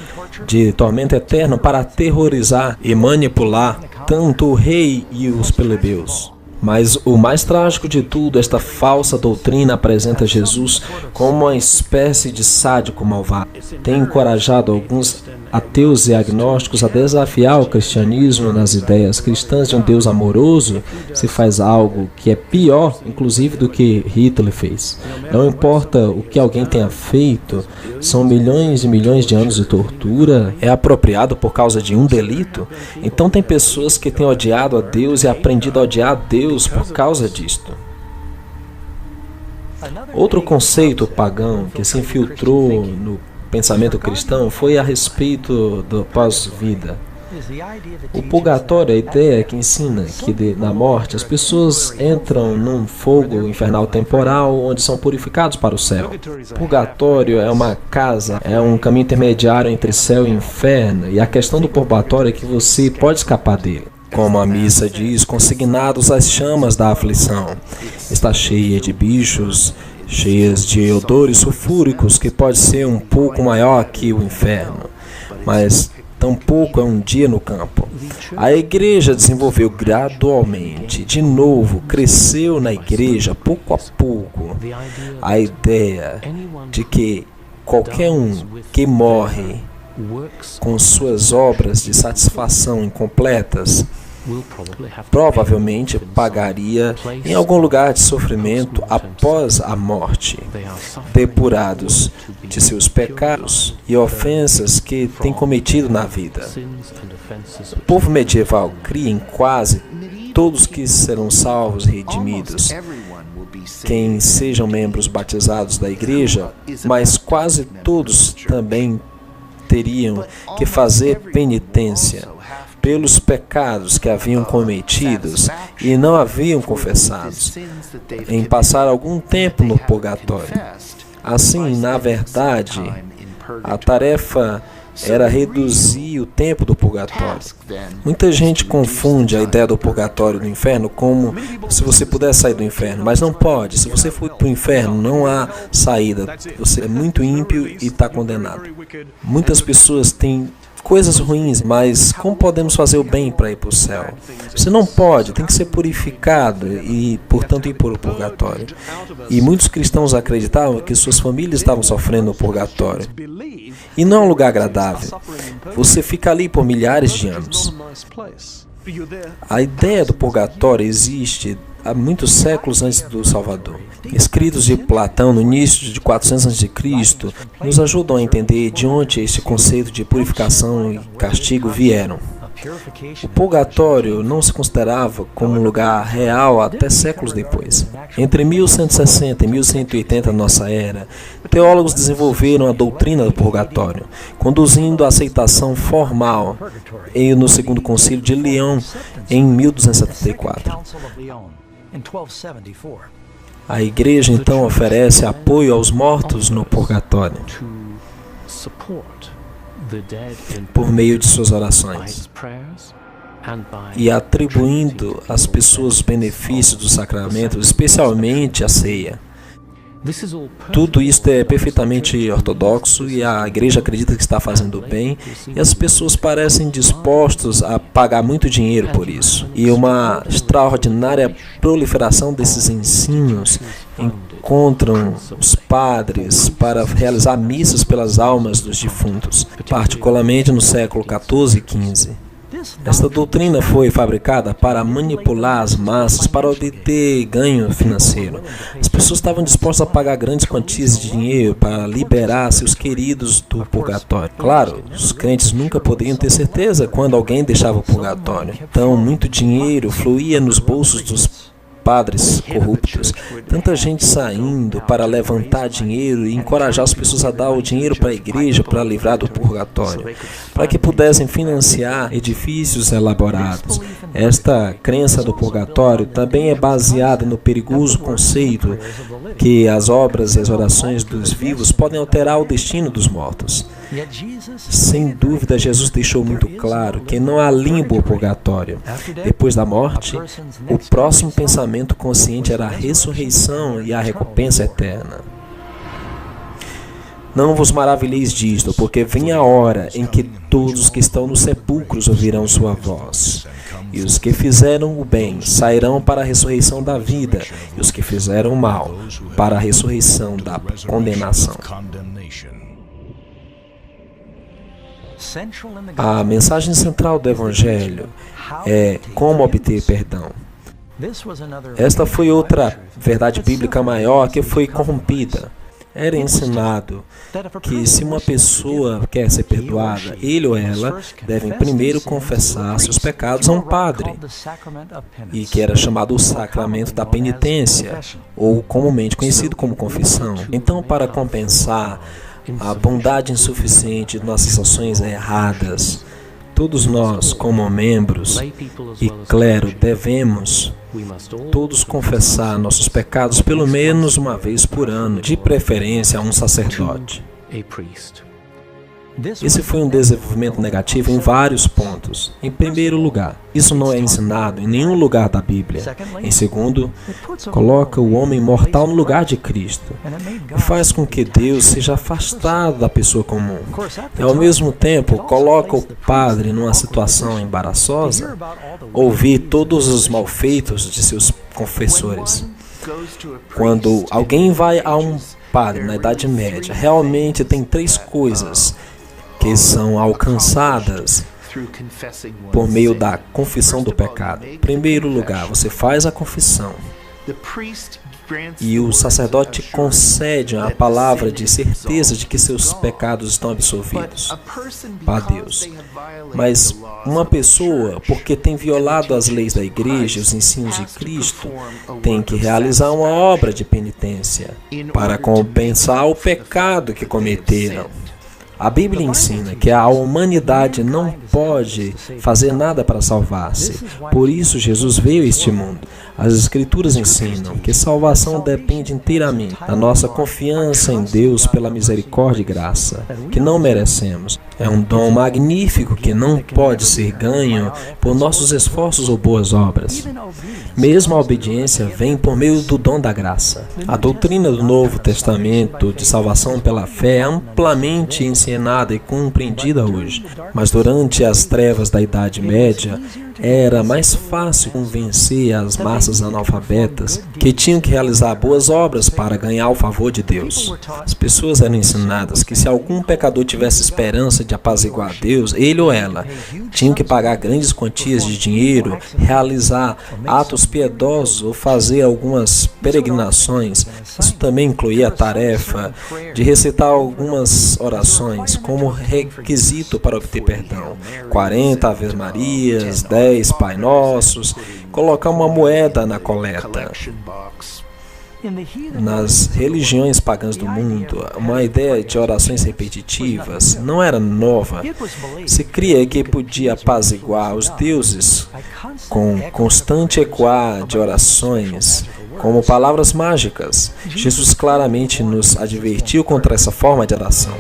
de tormento eterno para aterrorizar e manipular tanto o rei e os plebeus. Mas o mais trágico de tudo, esta falsa doutrina apresenta Jesus como uma espécie de sádico malvado. Tem encorajado alguns ateus e agnósticos a desafiar o cristianismo nas ideias cristãs de um Deus amoroso. Se faz algo que é pior, inclusive, do que Hitler fez. Não importa o que alguém tenha feito, são milhões e milhões de anos de tortura. É apropriado por causa de um delito? Então tem pessoas que têm odiado a Deus e aprendido a odiar a Deus por causa disto. Outro conceito pagão que se infiltrou no pensamento cristão foi a respeito do pós-vida. O purgatório, a ideia que ensina que na morte as pessoas entram num fogo infernal temporal onde são purificados para o céu. Purgatório é uma casa, é um caminho intermediário entre céu e inferno, e a questão do purgatório é que você pode escapar dele. Como a missa diz, consignados às chamas da aflição. Está cheia de bichos, cheias de odores sulfúricos, que pode ser um pouco maior que o inferno, mas tampouco é um dia no campo. A igreja desenvolveu gradualmente, de novo, cresceu na igreja, pouco a pouco, a ideia de que qualquer um que morre com suas obras de satisfação incompletas, provavelmente pagaria em algum lugar de sofrimento após a morte, depurados de seus pecados e ofensas que tem cometido na vida. O povo medieval cria em quase todos que serão salvos e redimidos, quem sejam membros batizados da igreja, mas quase todos também teriam que fazer penitência pelos pecados que haviam cometidos e não haviam confessados, em passar algum tempo no purgatório. Assim, na verdade, a tarefa era reduzir o tempo do purgatório. Muita gente confunde a ideia do purgatório e do inferno como se você pudesse sair do inferno, mas não pode. Se você for para o inferno, não há saída. Você é muito ímpio e está condenado. Muitas pessoas têm coisas ruins, mas como podemos fazer o bem para ir para o céu? Você não pode, tem que ser purificado e, portanto, ir para o purgatório. E muitos cristãos acreditavam que suas famílias estavam sofrendo no purgatório. E não é um lugar agradável. Você fica ali por milhares de anos. A ideia do purgatório existe há muitos séculos antes do Salvador. Escritos de Platão no início de 400 a.C. nos ajudam a entender de onde esse conceito de purificação e castigo vieram. O purgatório não se considerava como um lugar real até séculos depois. Entre 1160 e 1180 nossa era, teólogos desenvolveram a doutrina do purgatório, conduzindo a aceitação formal no Segundo Concílio de Leão em 1274. A igreja então oferece apoio aos mortos no purgatório por meio de suas orações e atribuindo às pessoas os benefícios do sacramento, especialmente a ceia. Tudo isto é perfeitamente ortodoxo e a igreja acredita que está fazendo bem e as pessoas parecem dispostas a pagar muito dinheiro por isso. E uma extraordinária proliferação desses ensinos em encontram os padres para realizar missas pelas almas dos defuntos, particularmente no século XIV e XV. Esta doutrina foi fabricada para manipular as massas para obter ganho financeiro. As pessoas estavam dispostas a pagar grandes quantias de dinheiro para liberar seus queridos do purgatório. Claro, os crentes nunca poderiam ter certeza quando alguém deixava o purgatório. Então, muito dinheiro fluía nos bolsos dos padres corruptos, tanta gente saindo para levantar dinheiro e encorajar as pessoas a dar o dinheiro para a igreja para livrar do purgatório, para que pudessem financiar edifícios elaborados. Esta crença do purgatório também é baseada no perigoso conceito que as obras e as orações dos vivos podem alterar o destino dos mortos. Sem dúvida, Jesus deixou muito claro que não há limbo ou purgatório. Depois da morte, o próximo pensamento consciente era a ressurreição e a recompensa eterna. Não vos maravilheis disto, porque vem a hora em que todos os que estão nos sepulcros ouvirão sua voz. E os que fizeram o bem sairão para a ressurreição da vida, e os que fizeram o mal para a ressurreição da condenação. A mensagem central do Evangelho é como obter perdão. Esta foi outra verdade bíblica maior que foi corrompida. Era ensinado que se uma pessoa quer ser perdoada, ele ou ela devem primeiro confessar seus pecados a um padre, e que era chamado o sacramento da penitência, ou comumente conhecido como confissão. Então, para compensar a bondade insuficiente de nossas ações erradas, todos nós, como membros e clero, devemos todos confessar nossos pecados pelo menos uma vez por ano, de preferência a um sacerdote. Esse foi um desenvolvimento negativo em vários pontos. Em primeiro lugar, isso não é ensinado em nenhum lugar da Bíblia. Em segundo, coloca o homem mortal no lugar de Cristo e faz com que Deus seja afastado da pessoa comum. E, ao mesmo tempo, coloca o padre numa situação embaraçosa, ouvir todos os malfeitos de seus confessores. Quando alguém vai a um padre na Idade Média, realmente tem três coisas que são alcançadas por meio da confissão do pecado. Em primeiro lugar, você faz a confissão e o sacerdote concede a palavra de certeza de que seus pecados estão absolvidos para Deus. Mas uma pessoa, porque tem violado as leis da igreja, os ensinos de Cristo, tem que realizar uma obra de penitência para compensar o pecado que cometeram. A Bíblia ensina que a humanidade não pode fazer nada para salvar-se. Por isso, Jesus veio a este mundo. As Escrituras ensinam que salvação depende inteiramente da nossa confiança em Deus pela misericórdia e graça, que não merecemos. É um dom magnífico que não pode ser ganho por nossos esforços ou boas obras. Mesmo a obediência vem por meio do dom da graça. A doutrina do Novo Testamento de salvação pela fé é amplamente ensinada e compreendida hoje. Mas durante as trevas da Idade Média, era mais fácil convencer as massas analfabetas que tinham que realizar boas obras para ganhar o favor de Deus. As pessoas eram ensinadas que se algum pecador tivesse esperança de apaziguar Deus, ele ou ela tinham que pagar grandes quantias de dinheiro, realizar atos piedosos ou fazer algumas peregrinações. Isso também incluía a tarefa de recitar algumas orações como requisito para obter perdão. 40 Aves Marias, 10 Pai Nossos, colocar uma moeda na coleta. Nas religiões pagãs do mundo, uma ideia de orações repetitivas não era nova. Se cria que podia apaziguar os deuses com constante ecoar de orações, como palavras mágicas. Jesus claramente nos advertiu contra essa forma de oração.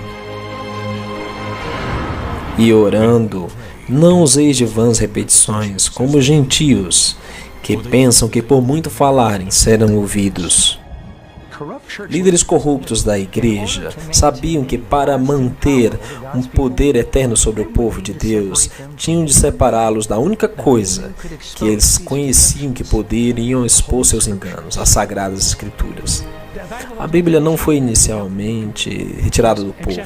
E orando, não useis de vãs repetições, como os gentios, que pensam que por muito falarem serão ouvidos. Líderes corruptos da igreja sabiam que para manter um poder eterno sobre o povo de Deus, tinham de separá-los da única coisa que eles conheciam que poderiam expor seus enganos, as Sagradas Escrituras. A Bíblia não foi inicialmente retirada do povo.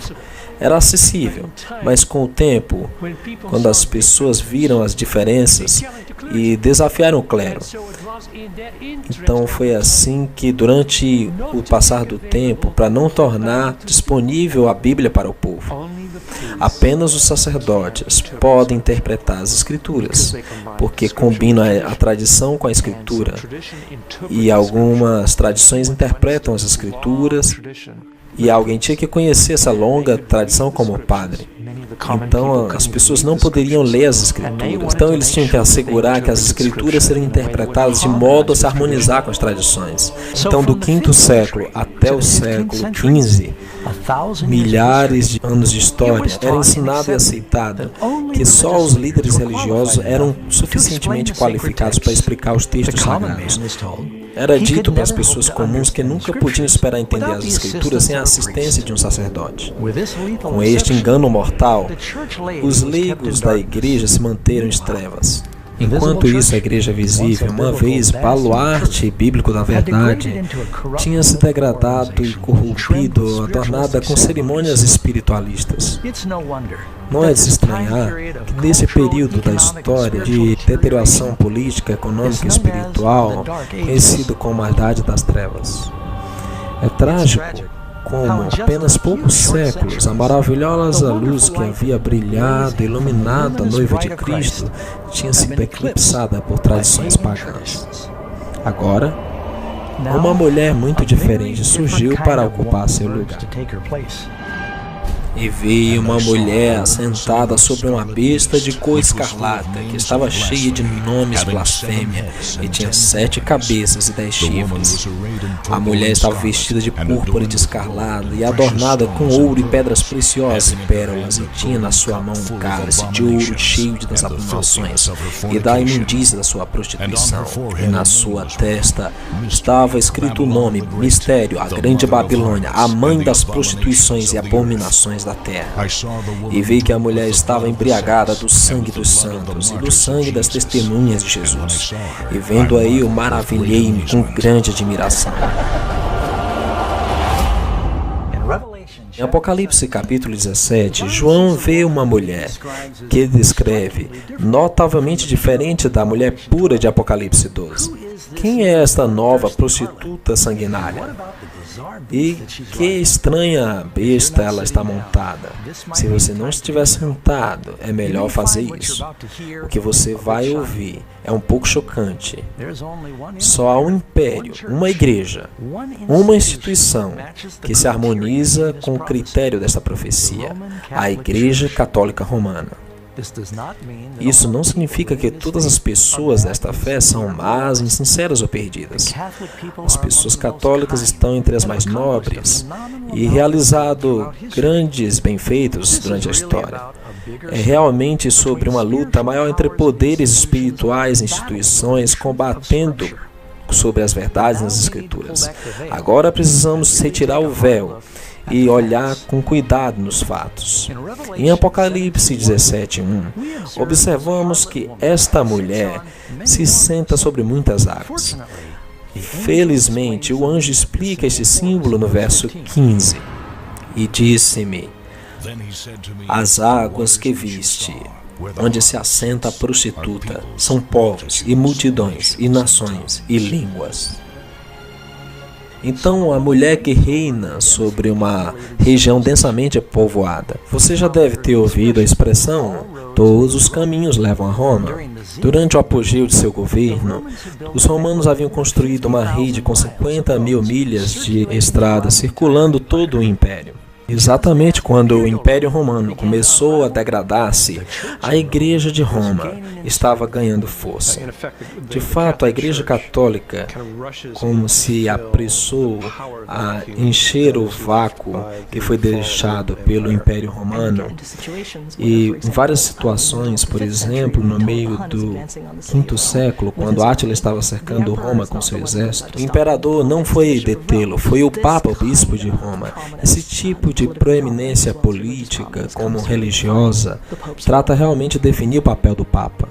Era acessível, mas com o tempo, quando as pessoas viram as diferenças e desafiaram o clero, então foi assim que, durante o passar do tempo, para não tornar disponível a Bíblia para o povo, apenas os sacerdotes podem interpretar as Escrituras, porque combinam a tradição com a Escritura, e algumas tradições interpretam as Escrituras, e alguém tinha que conhecer essa longa tradição como padre. Então as pessoas não poderiam ler as Escrituras. Então eles tinham que assegurar que as Escrituras seriam interpretadas de modo a se harmonizar com as tradições. Então do 5º século até o século XV, milhares de anos de história, era ensinado e aceitado que só os líderes religiosos eram suficientemente qualificados para explicar os textos sagrados. Era dito para as pessoas comuns que nunca podiam esperar entender as Escrituras sem a assistência de um sacerdote. Com este engano mortal, os leigos da igreja se manteram em trevas. Enquanto isso, a igreja visível, uma vez baluarte bíblico da verdade, tinha se degradado e corrompido, adornada com cerimônias espiritualistas. Não é de se estranhar que nesse período da história de deterioração política, econômica e espiritual, conhecido como a Idade das Trevas, é trágico como, apenas poucos séculos, a maravilhosa luz que havia brilhado e iluminado a noiva de Cristo tinha sido eclipsada por tradições pagãs. Agora, uma mulher muito diferente surgiu para ocupar seu lugar. E veio uma mulher assentada sobre uma besta de cor escarlata, que estava cheia de nomes blasfêmia, e tinha 7 cabeças e 10 chifres. A mulher estava vestida de púrpura e de escarlata, e adornada com ouro e pedras preciosas e pérolas, e tinha na sua mão um cálice de ouro cheio das abominações e da imundícia da sua prostituição. E na sua testa estava escrito o nome, Mistério, a Grande Babilônia, a mãe das prostituições e abominações da terra. E vi que a mulher estava embriagada do sangue dos santos e do sangue das testemunhas de Jesus. E vendo aí, eu maravilhei-me com grande admiração. Em Apocalipse capítulo 17, João vê uma mulher que ele descreve notavelmente diferente da mulher pura de Apocalipse 12. Quem é esta nova prostituta sanguinária? E que estranha besta ela está montada. Se você não estiver sentado, é melhor fazer isso. O que você vai ouvir é um pouco chocante. Só há um império, uma igreja, uma instituição que se harmoniza com o critério desta profecia, a Igreja Católica Romana. Isso não significa que todas as pessoas desta fé são más, insinceras ou perdidas. As pessoas católicas estão entre as mais nobres e realizado grandes benfeitos durante a história. É realmente sobre uma luta maior entre poderes espirituais e instituições combatendo sobre as verdades nas Escrituras. Agora precisamos retirar o véu e olhar com cuidado nos fatos. Em Apocalipse 17:1, observamos que esta mulher se senta sobre muitas águas. Felizmente, o anjo explica este símbolo no verso 15. E disse-me: as águas que viste, onde se assenta a prostituta, são povos e multidões e nações e línguas. Então, a mulher que reina sobre uma região densamente povoada. Você já deve ter ouvido a expressão, todos os caminhos levam a Roma. Durante o apogeu de seu governo, os romanos haviam construído uma rede com 50 mil milhas de estrada circulando todo o império. Exatamente quando o Império Romano começou a degradar-se, a Igreja de Roma estava ganhando força. De fato, a Igreja Católica, como se apressou a encher o vácuo que foi deixado pelo Império Romano, e em várias situações, por exemplo, no meio do V século, quando Átila estava cercando Roma com seu exército, o imperador não foi detê-lo, foi o Papa, o Bispo de Roma. Esse tipo de proeminência política como religiosa trata realmente de definir o papel do Papa.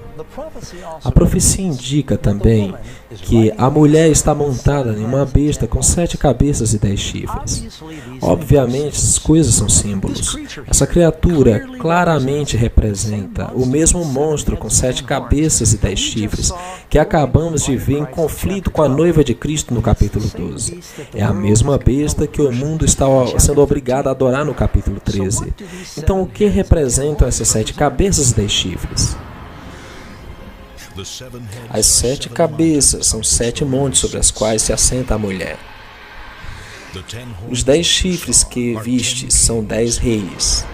A profecia indica também que a mulher está montada em uma besta com 7 cabeças e 10 chifres. Obviamente, essas coisas são símbolos. Essa criatura claramente representa o mesmo monstro com 7 cabeças e 10 chifres que acabamos de ver em conflito com a noiva de Cristo no capítulo 12. É a mesma besta que o mundo está sendo obrigado a adorar no capítulo 13. Então, o que representam essas 7 cabeças e 10 chifres? As 7 cabeças são 7 montes sobre as quais se assenta a mulher. Os 10 chifres que viste são 10 reis.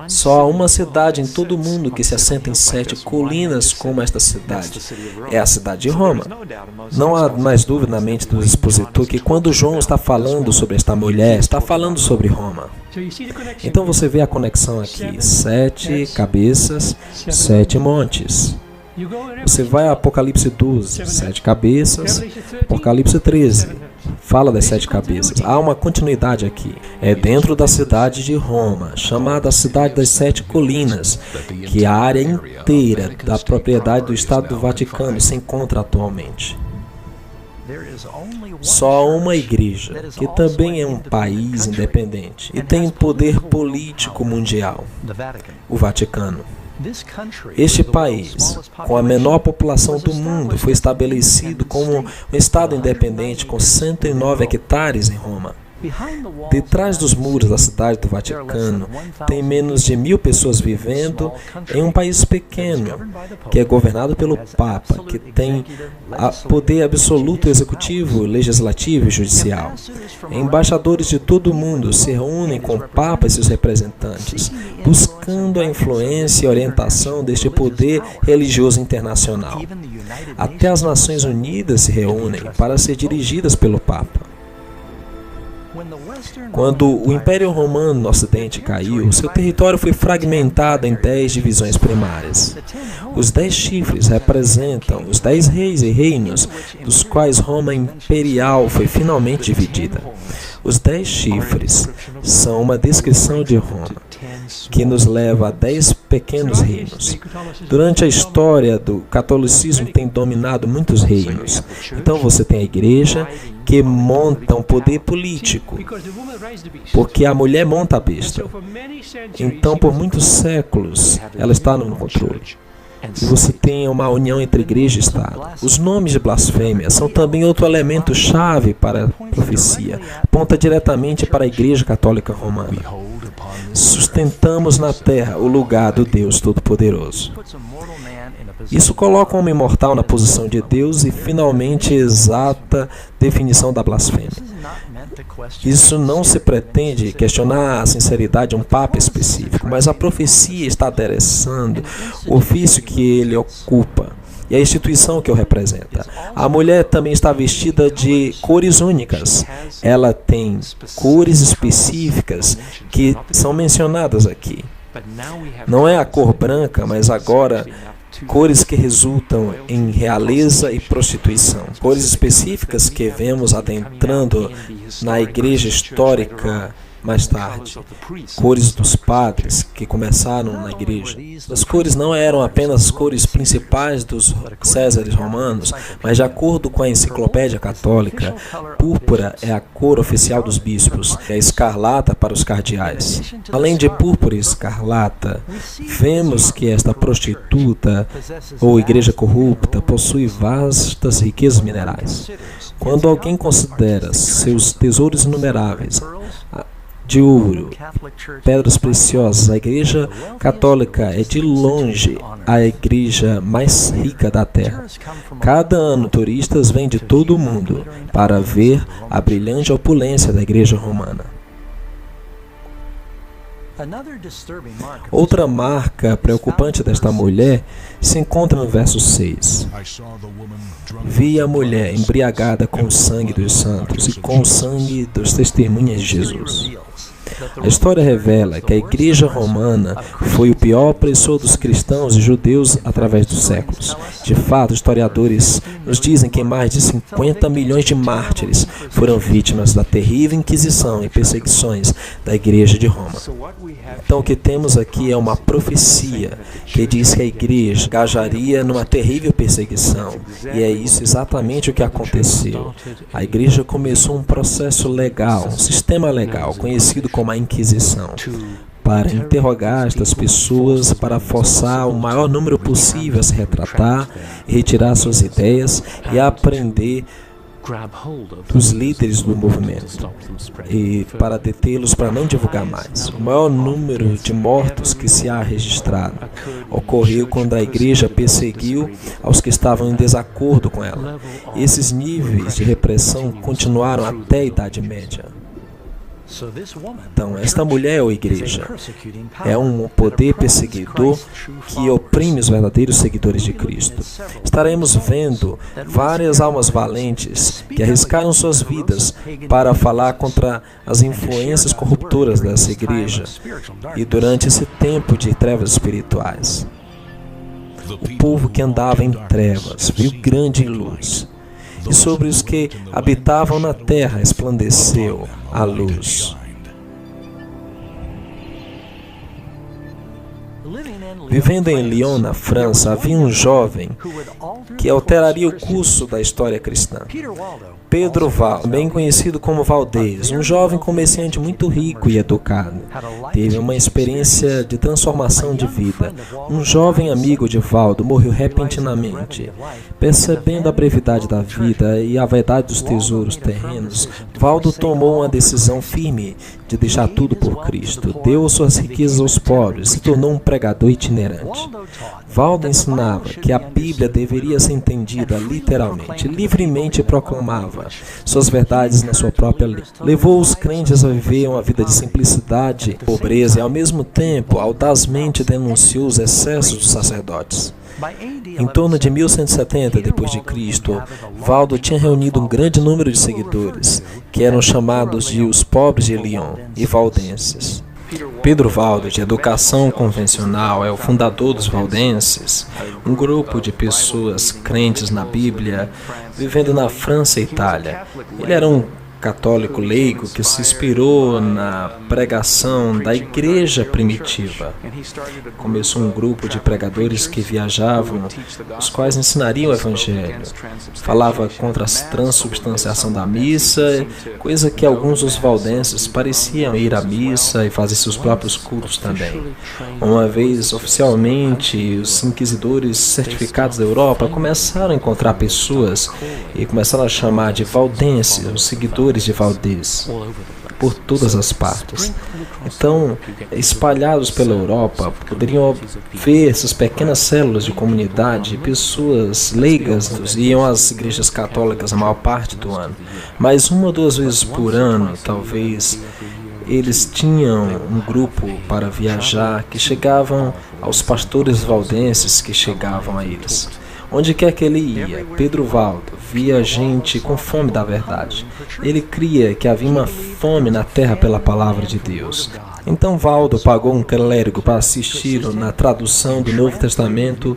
Só há uma cidade em todo o mundo que se assenta em 7 colinas como esta cidade. É a cidade de Roma. Não há mais dúvida na mente do expositor que quando João está falando sobre esta mulher, está falando sobre Roma. Então você vê a conexão aqui. 7 cabeças, 7 montes. Você vai a Apocalipse 12, 7 cabeças, Apocalipse 13, fala das 7 cabeças. Há uma continuidade aqui. É dentro da cidade de Roma, chamada a cidade das 7 colinas, que a área inteira da propriedade do Estado do Vaticano se encontra atualmente. Só há uma igreja, que também é um país independente e tem poder político mundial, o Vaticano. Este país, com a menor população do mundo, foi estabelecido como um Estado independente com 109 hectares em Roma. Detrás dos muros da cidade do Vaticano, tem menos de 1.000 pessoas vivendo em um país pequeno, que é governado pelo Papa, que tem poder absoluto executivo, legislativo e judicial. Embaixadores de todo o mundo se reúnem com o Papa e seus representantes, buscando a influência e orientação deste poder religioso internacional. Até as Nações Unidas se reúnem para ser dirigidas pelo Papa. Quando o Império Romano no Ocidente caiu, seu território foi fragmentado em 10 divisões primárias. Os 10 chifres representam os 10 reis e reinos, dos quais Roma imperial foi finalmente dividida. Os 10 chifres são uma descrição de Roma, que nos leva a 10 pequenos reinos. Durante a história do catolicismo tem dominado muitos reinos. Então você tem a igreja que monta um poder político, porque a mulher monta a besta. Então por muitos séculos ela está no controle. E você tem uma união entre igreja e Estado. Os nomes de blasfêmia são também outro elemento chave para a profecia. Aponta diretamente para a Igreja Católica Romana. Sustentamos na terra o lugar do Deus Todo-Poderoso. Isso coloca o homem mortal na posição de Deus e finalmente exata definição da blasfêmia. Isso não se pretende questionar a sinceridade de um papa específico, mas a profecia está adereçando o ofício que ele ocupa e a instituição que o representa. A mulher também está vestida de cores únicas. Ela tem cores específicas que são mencionadas aqui. Não é a cor branca, mas agora cores que resultam em realeza e prostituição. Cores específicas que vemos adentrando na igreja histórica mais tarde. Cores dos padres que começaram na igreja. As cores não eram apenas as cores principais dos Césares romanos, mas de acordo com a enciclopédia católica, púrpura é a cor oficial dos bispos, e a escarlata para os cardeais. Além de púrpura e escarlata, vemos que esta prostituta ou igreja corrupta possui vastas riquezas minerais. Quando alguém considera seus tesouros inumeráveis, de ouro, pedras preciosas, a Igreja Católica é de longe a igreja mais rica da Terra. Cada ano, turistas vêm de todo o mundo para ver a brilhante opulência da Igreja Romana. Outra marca preocupante desta mulher se encontra no verso 6. Vi a mulher embriagada com o sangue dos santos e com o sangue dos testemunhas de Jesus. A história revela que a Igreja Romana foi o pior opressor dos cristãos e judeus através dos séculos. De fato, historiadores nos dizem que mais de 50 milhões de mártires foram vítimas da terrível Inquisição e perseguições da Igreja de Roma. Então, o que temos aqui é uma profecia que diz que a Igreja engajaria numa terrível perseguição. E é isso exatamente o que aconteceu. A Igreja começou um processo legal, um sistema legal, conhecido como a Inquisição, para interrogar estas pessoas, para forçar o maior número possível a se retratar, retirar suas ideias e aprender dos líderes do movimento e para detê-los para não divulgar mais. O maior número de mortos que se há registrado ocorreu quando a igreja perseguiu aos que estavam em desacordo com ela. Esses níveis de repressão continuaram até a Idade Média. Então, esta mulher ou igreja é um poder perseguidor que oprime os verdadeiros seguidores de Cristo. Estaremos vendo várias almas valentes que arriscaram suas vidas para falar contra as influências corruptoras dessa igreja e durante esse tempo de trevas espirituais. O povo que andava em trevas viu grande luz. E sobre os que habitavam na terra resplandeceu a luz. Vivendo em Lyon, na França, havia um jovem que alteraria o curso da história cristã. Pedro Valdo, bem conhecido como Valdez, um jovem comerciante muito rico e educado, teve uma experiência de transformação de vida. Um jovem amigo de Valdo morreu repentinamente. Percebendo a brevidade da vida e a vaidade dos tesouros terrenos, Valdo tomou uma decisão firme de deixar tudo por Cristo. Deu suas riquezas aos pobres, se tornou um pregador itinerante. Valdo ensinava que a Bíblia deveria ser entendida literalmente, livremente proclamava suas verdades na sua própria língua. Levou os crentes a viver uma vida de simplicidade, pobreza e, ao mesmo tempo, audazmente denunciou os excessos dos sacerdotes. Em torno de 1170 d.C., Valdo tinha reunido um grande número de seguidores, que eram chamados de os pobres de Lyon e valdenses. Pedro Valdo, de educação convencional, é o fundador dos valdenses, um grupo de pessoas crentes na Bíblia, vivendo na França e Itália. Ele era um católico leigo que se inspirou na pregação da igreja primitiva. Começou um grupo de pregadores que viajavam, os quais ensinariam o evangelho. Falava contra a transubstanciação da missa, coisa que alguns dos valdenses pareciam ir à missa e fazer seus próprios cultos também. Uma vez, oficialmente, os inquisidores certificados da Europa começaram a encontrar pessoas e começaram a chamar de valdenses, os seguidores de Valdez, por todas as partes. Então, espalhados pela Europa, poderiam ver essas pequenas células de comunidade, pessoas leigas iam às igrejas católicas a maior parte do ano, mas uma ou duas vezes por ano, talvez, eles tinham um grupo para viajar que chegavam aos pastores valdenses que chegavam a eles. Onde quer que ele ia, Pedro Valdo via gente com fome da verdade. Ele cria que havia uma fome na terra pela palavra de Deus. Então Valdo pagou um clérigo para assisti-lo na tradução do Novo Testamento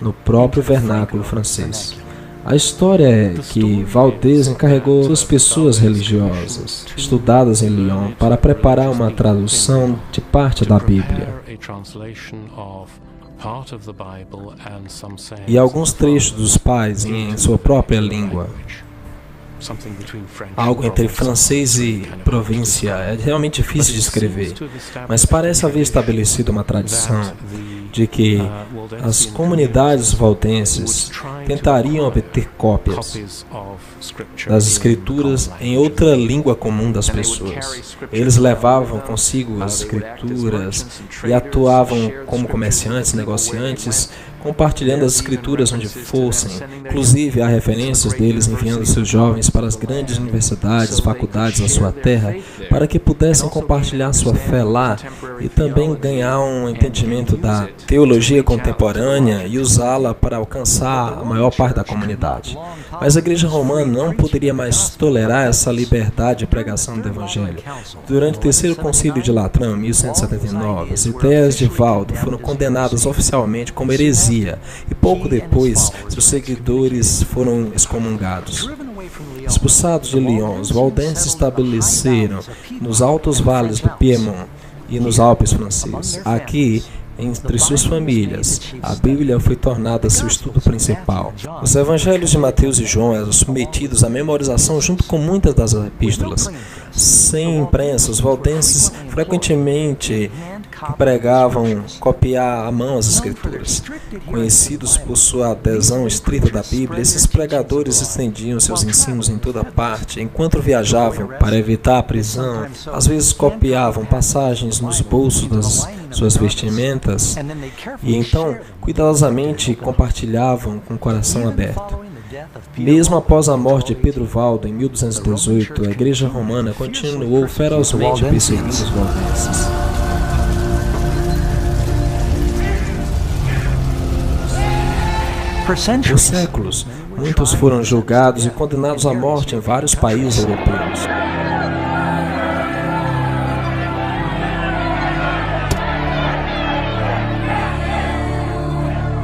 no próprio vernáculo francês. A história é que Valdez encarregou duas pessoas religiosas, estudadas em Lyon, para preparar uma tradução de parte da Bíblia e alguns trechos dos pais em sua própria língua. Algo entre francês e província. É realmente difícil de escrever, mas parece haver estabelecido uma tradição de que as comunidades valdenses tentariam obter cópias das escrituras em outra língua comum das pessoas. Eles levavam consigo as escrituras e atuavam como comerciantes, negociantes, compartilhando as escrituras onde fossem. Inclusive, há referências deles enviando seus jovens para as grandes universidades, faculdades na sua terra, para que pudessem compartilhar sua fé lá e também ganhar um entendimento da teologia contemporânea e usá-la para alcançar a maior parte da comunidade. Mas a Igreja Romana não poderia mais tolerar essa liberdade de pregação do Evangelho. Durante o Terceiro Concílio de Latrão, em 1179, as ideias de Valdo foram condenadas oficialmente como heresia e pouco depois seus seguidores foram excomungados. Expulsados de Lyon, os valdenses se estabeleceram nos altos vales do Piemont e nos Alpes franceses. Aqui, entre suas famílias, a Bíblia foi tornada seu estudo principal. Os evangelhos de Mateus e João eram submetidos à memorização junto com muitas das epístolas. Sem imprensa, os valdenses frequentemente pregavam copiar à mão as Escrituras. Conhecidos por sua adesão estrita da Bíblia, esses pregadores estendiam seus ensinos em toda parte. Enquanto viajavam para evitar a prisão, às vezes copiavam passagens nos bolsos das suas vestimentas e então cuidadosamente compartilhavam com o coração aberto. Mesmo após a morte de Pedro Valdo em 1218, a Igreja Romana continuou ferozmente perseguindo os valdenses. Por séculos, muitos foram julgados e condenados à morte em vários países europeus.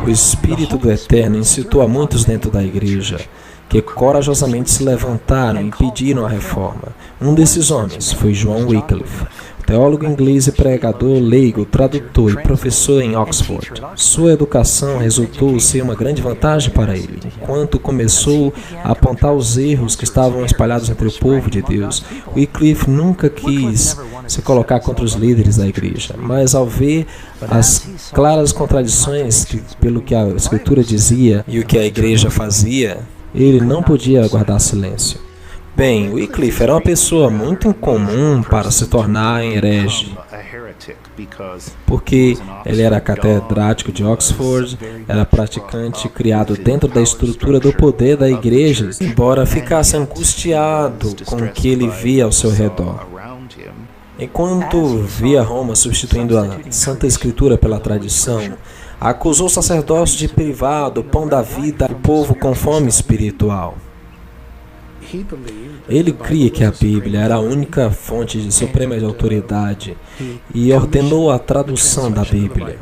O Espírito do Eterno incitou a muitos dentro da igreja, que corajosamente se levantaram e pediram a reforma. Um desses homens foi John Wycliffe, teólogo inglês e pregador leigo, tradutor e professor em Oxford. Sua educação resultou ser uma grande vantagem para ele. Enquanto começou a apontar os erros que estavam espalhados entre o povo de Deus, Wycliffe nunca quis se colocar contra os líderes da igreja, mas ao ver as claras contradições pelo que a Escritura dizia e o que a igreja fazia, ele não podia guardar silêncio. Bem, Wycliffe era uma pessoa muito incomum para se tornar herege, porque ele era catedrático de Oxford, era praticante criado dentro da estrutura do poder da igreja, embora ficasse angustiado com o que ele via ao seu redor. Enquanto via Roma substituindo a Santa Escritura pela tradição, acusou o sacerdócio de privar do pão da vida o povo com fome espiritual. Ele cria que a Bíblia era a única fonte de suprema autoridade e ordenou a tradução da Bíblia.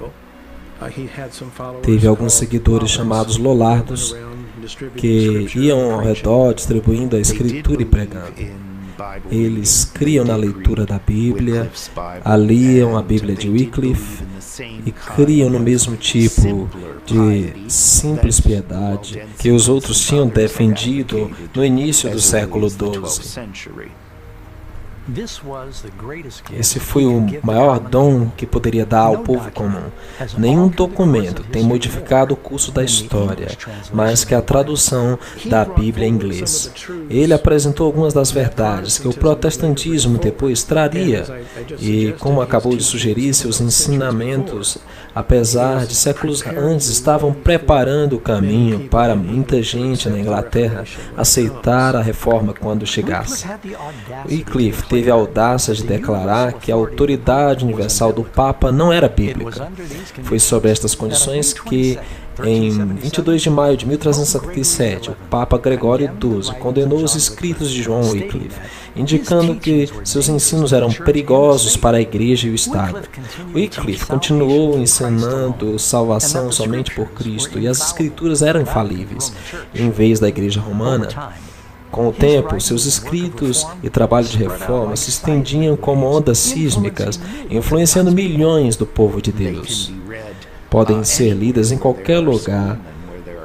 Teve alguns seguidores chamados Lollardos que iam ao redor distribuindo a Escritura e pregando. Eles criam na leitura da Bíblia, aliam a Bíblia de Wycliffe e criam no mesmo tipo de simples piedade que os outros tinham defendido no início do século XII. Esse foi o maior dom que poderia dar ao povo comum. Nenhum documento tem modificado o curso da história, mais que a tradução da Bíblia em inglês. Ele apresentou algumas das verdades que o protestantismo depois traria, e, como acabou de sugerir, seus ensinamentos, apesar de séculos antes, estavam preparando o caminho para muita gente na Inglaterra aceitar a reforma quando chegasse. Wycliffe teve a audácia de declarar que a autoridade universal do Papa não era bíblica. Foi sobre estas condições que, em 22 de maio de 1377, o Papa Gregório XII condenou os escritos de John Wycliffe, indicando que seus ensinos eram perigosos para a Igreja e o Estado. Wycliffe continuou ensinando salvação somente por Cristo e as Escrituras eram infalíveis, em vez da Igreja Romana. Com o tempo, seus escritos e trabalho de reforma se estendiam como ondas sísmicas, influenciando milhões do povo de Deus. Podem ser lidas em qualquer lugar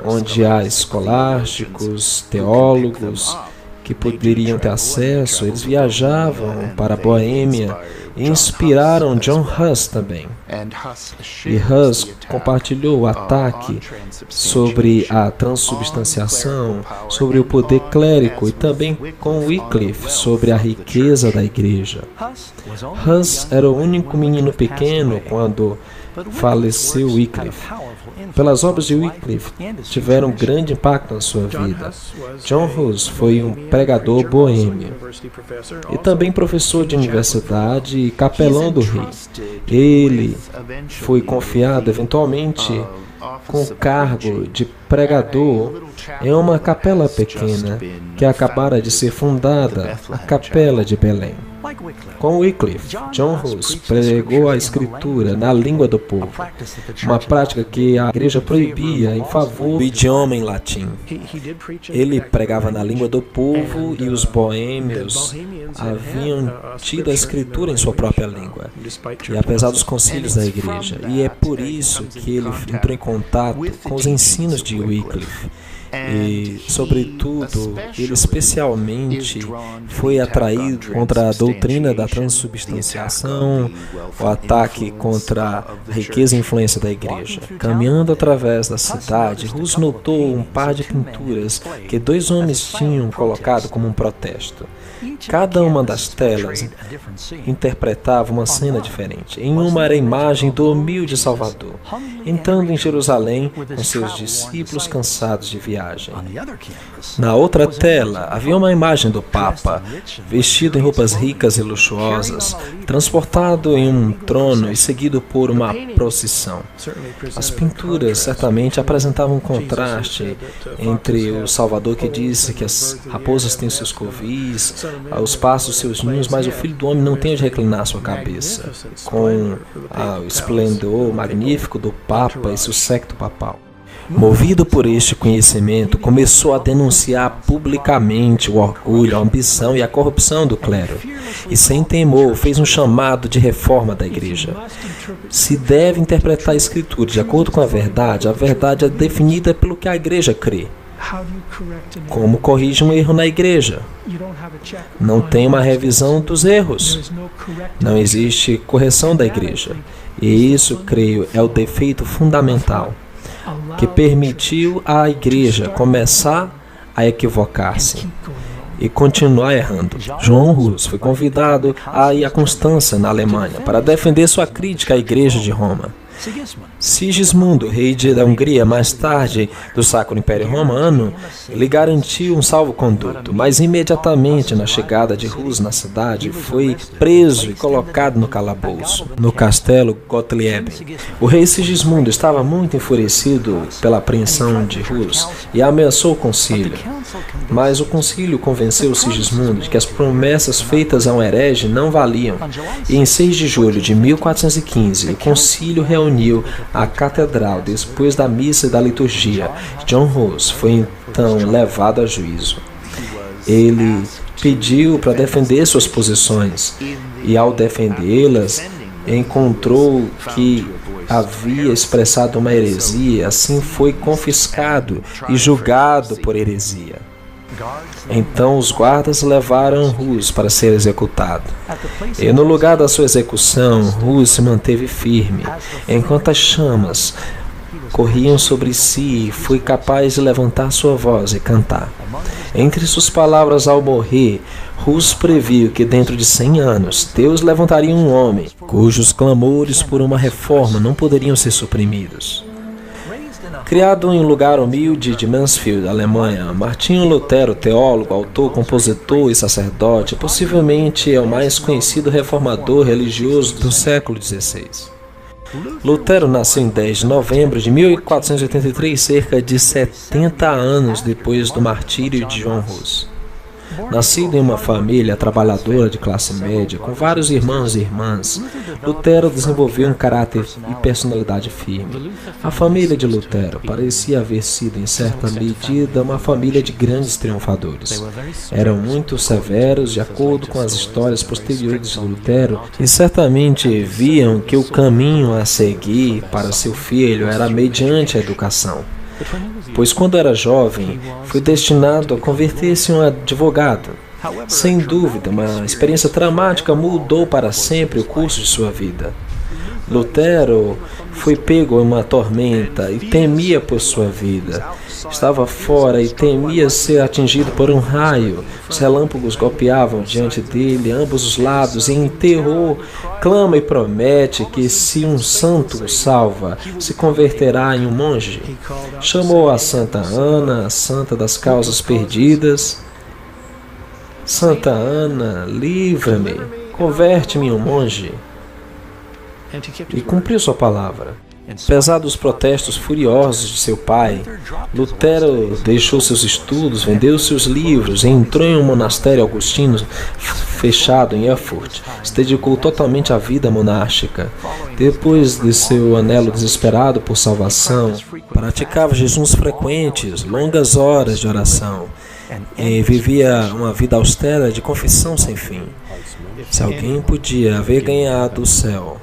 onde há escolásticos, teólogos que poderiam ter acesso. Eles viajavam para a Boêmia inspiraram John Huss também. E Huss compartilhou o ataque sobre a transubstanciação, sobre o poder clérigo e também com Wycliffe sobre a riqueza da igreja. Huss era o único menino pequeno quando faleceu Wycliffe. Pelas obras de Wycliffe tiveram grande impacto na sua vida. John Huss foi um pregador boêmio e também professor de universidade e capelão do rei. Ele foi confiado eventualmente com o cargo de pregador em uma capela pequena que acabara de ser fundada, a Capela de Belém. Com Wycliffe, John Huss pregou a escritura na língua do povo, uma prática que a igreja proibia em favor do idioma em latim. Ele pregava na língua do povo e os boêmios haviam tido a escritura em sua própria língua, e apesar dos concílios da igreja. E é por isso que ele entrou em contato com os ensinos de Wycliffe. E, sobretudo, ele especialmente foi atraído contra a doutrina da transubstanciação, o ataque contra a riqueza e influência da igreja. Caminhando através da cidade, Huss notou um par de pinturas que dois homens tinham colocado como um protesto. Cada uma das telas interpretava uma cena diferente. Em uma era a imagem do humilde Salvador, entrando em Jerusalém com seus discípulos cansados de viagem. Na outra tela, havia uma imagem do Papa, vestido em roupas ricas e luxuosas, transportado em um trono e seguido por uma procissão. As pinturas certamente apresentavam um contraste entre o Salvador que disse que as raposas têm seus covis, os passos seus ninhos, mas o Filho do Homem não tem onde reclinar sua cabeça, com o esplendor magnífico do Papa e seu séquito papal. Movido por este conhecimento, começou a denunciar publicamente o orgulho, a ambição e a corrupção do clero. E sem temor, fez um chamado de reforma da igreja. Se deve interpretar a Escritura de acordo com a verdade é definida pelo que a igreja crê. Como corrige um erro na igreja? Não tem uma revisão dos erros. Não existe correção da igreja. E isso, creio, é o defeito fundamental que permitiu à igreja começar a equivocar-se e continuar errando. John Huss foi convidado a ir à Constança, na Alemanha, para defender sua crítica à igreja de Roma. Sigismundo, rei da Hungria, mais tarde do Sacro Império Romano, lhe garantiu um salvo-conduto, mas imediatamente na chegada de Huss na cidade, foi preso e colocado no calabouço, no castelo Gottlieben. O rei Sigismundo estava muito enfurecido pela apreensão de Huss e ameaçou o concílio. Mas o concílio convenceu Sigismundo de que as promessas feitas a um herege não valiam, e em 6 de julho de 1415, o concílio reuniu a catedral depois da missa e da liturgia. John Huss foi então levado a juízo. Ele pediu para defender suas posições e, ao defendê-las, encontrou que havia expressado uma heresia, assim foi confiscado e julgado por heresia. Então os guardas levaram Huss para ser executado. E no lugar da sua execução, Huss se manteve firme, enquanto as chamas corriam sobre si, foi capaz de levantar sua voz e cantar. Entre suas palavras ao morrer, Huss previu que dentro de 100 anos, Deus levantaria um homem, cujos clamores por uma reforma não poderiam ser suprimidos. Criado em um lugar humilde de Mansfield, Alemanha, Martinho Lutero, teólogo, autor, compositor e sacerdote, possivelmente é o mais conhecido reformador religioso do século XVI. Lutero nasceu em 10 de novembro de 1483, cerca de 70 anos depois do martírio de John Huss. Nascido em uma família trabalhadora de classe média, com vários irmãos e irmãs, Lutero desenvolveu um caráter e personalidade firme. A família de Lutero parecia haver sido, em certa medida, uma família de grandes triunfadores. Eram muito severos, de acordo com as histórias posteriores de Lutero, e certamente viam que o caminho a seguir para seu filho era mediante a educação. Pois quando era jovem, foi destinado a converter-se em um advogado. Sem dúvida, uma experiência traumática mudou para sempre o curso de sua vida. Lutero foi pego em uma tormenta e temia por sua vida. Estava fora e temia ser atingido por um raio. Os relâmpagos golpeavam diante dele, ambos os lados, e em terror clama e promete que se um santo o salva, se converterá em um monge. Chamou a Santa Ana, a santa das causas perdidas. Santa Ana, livra-me, converte-me em um monge. E cumpriu sua palavra. Apesar dos protestos furiosos de seu pai, Lutero deixou seus estudos, vendeu seus livros e entrou em um monastério augustino fechado em Erfurt. Se dedicou totalmente à vida monástica. Depois de seu anelo desesperado por salvação, praticava jejuns frequentes, longas horas de oração e vivia uma vida austera de confissão sem fim. Se alguém podia haver ganhado o céu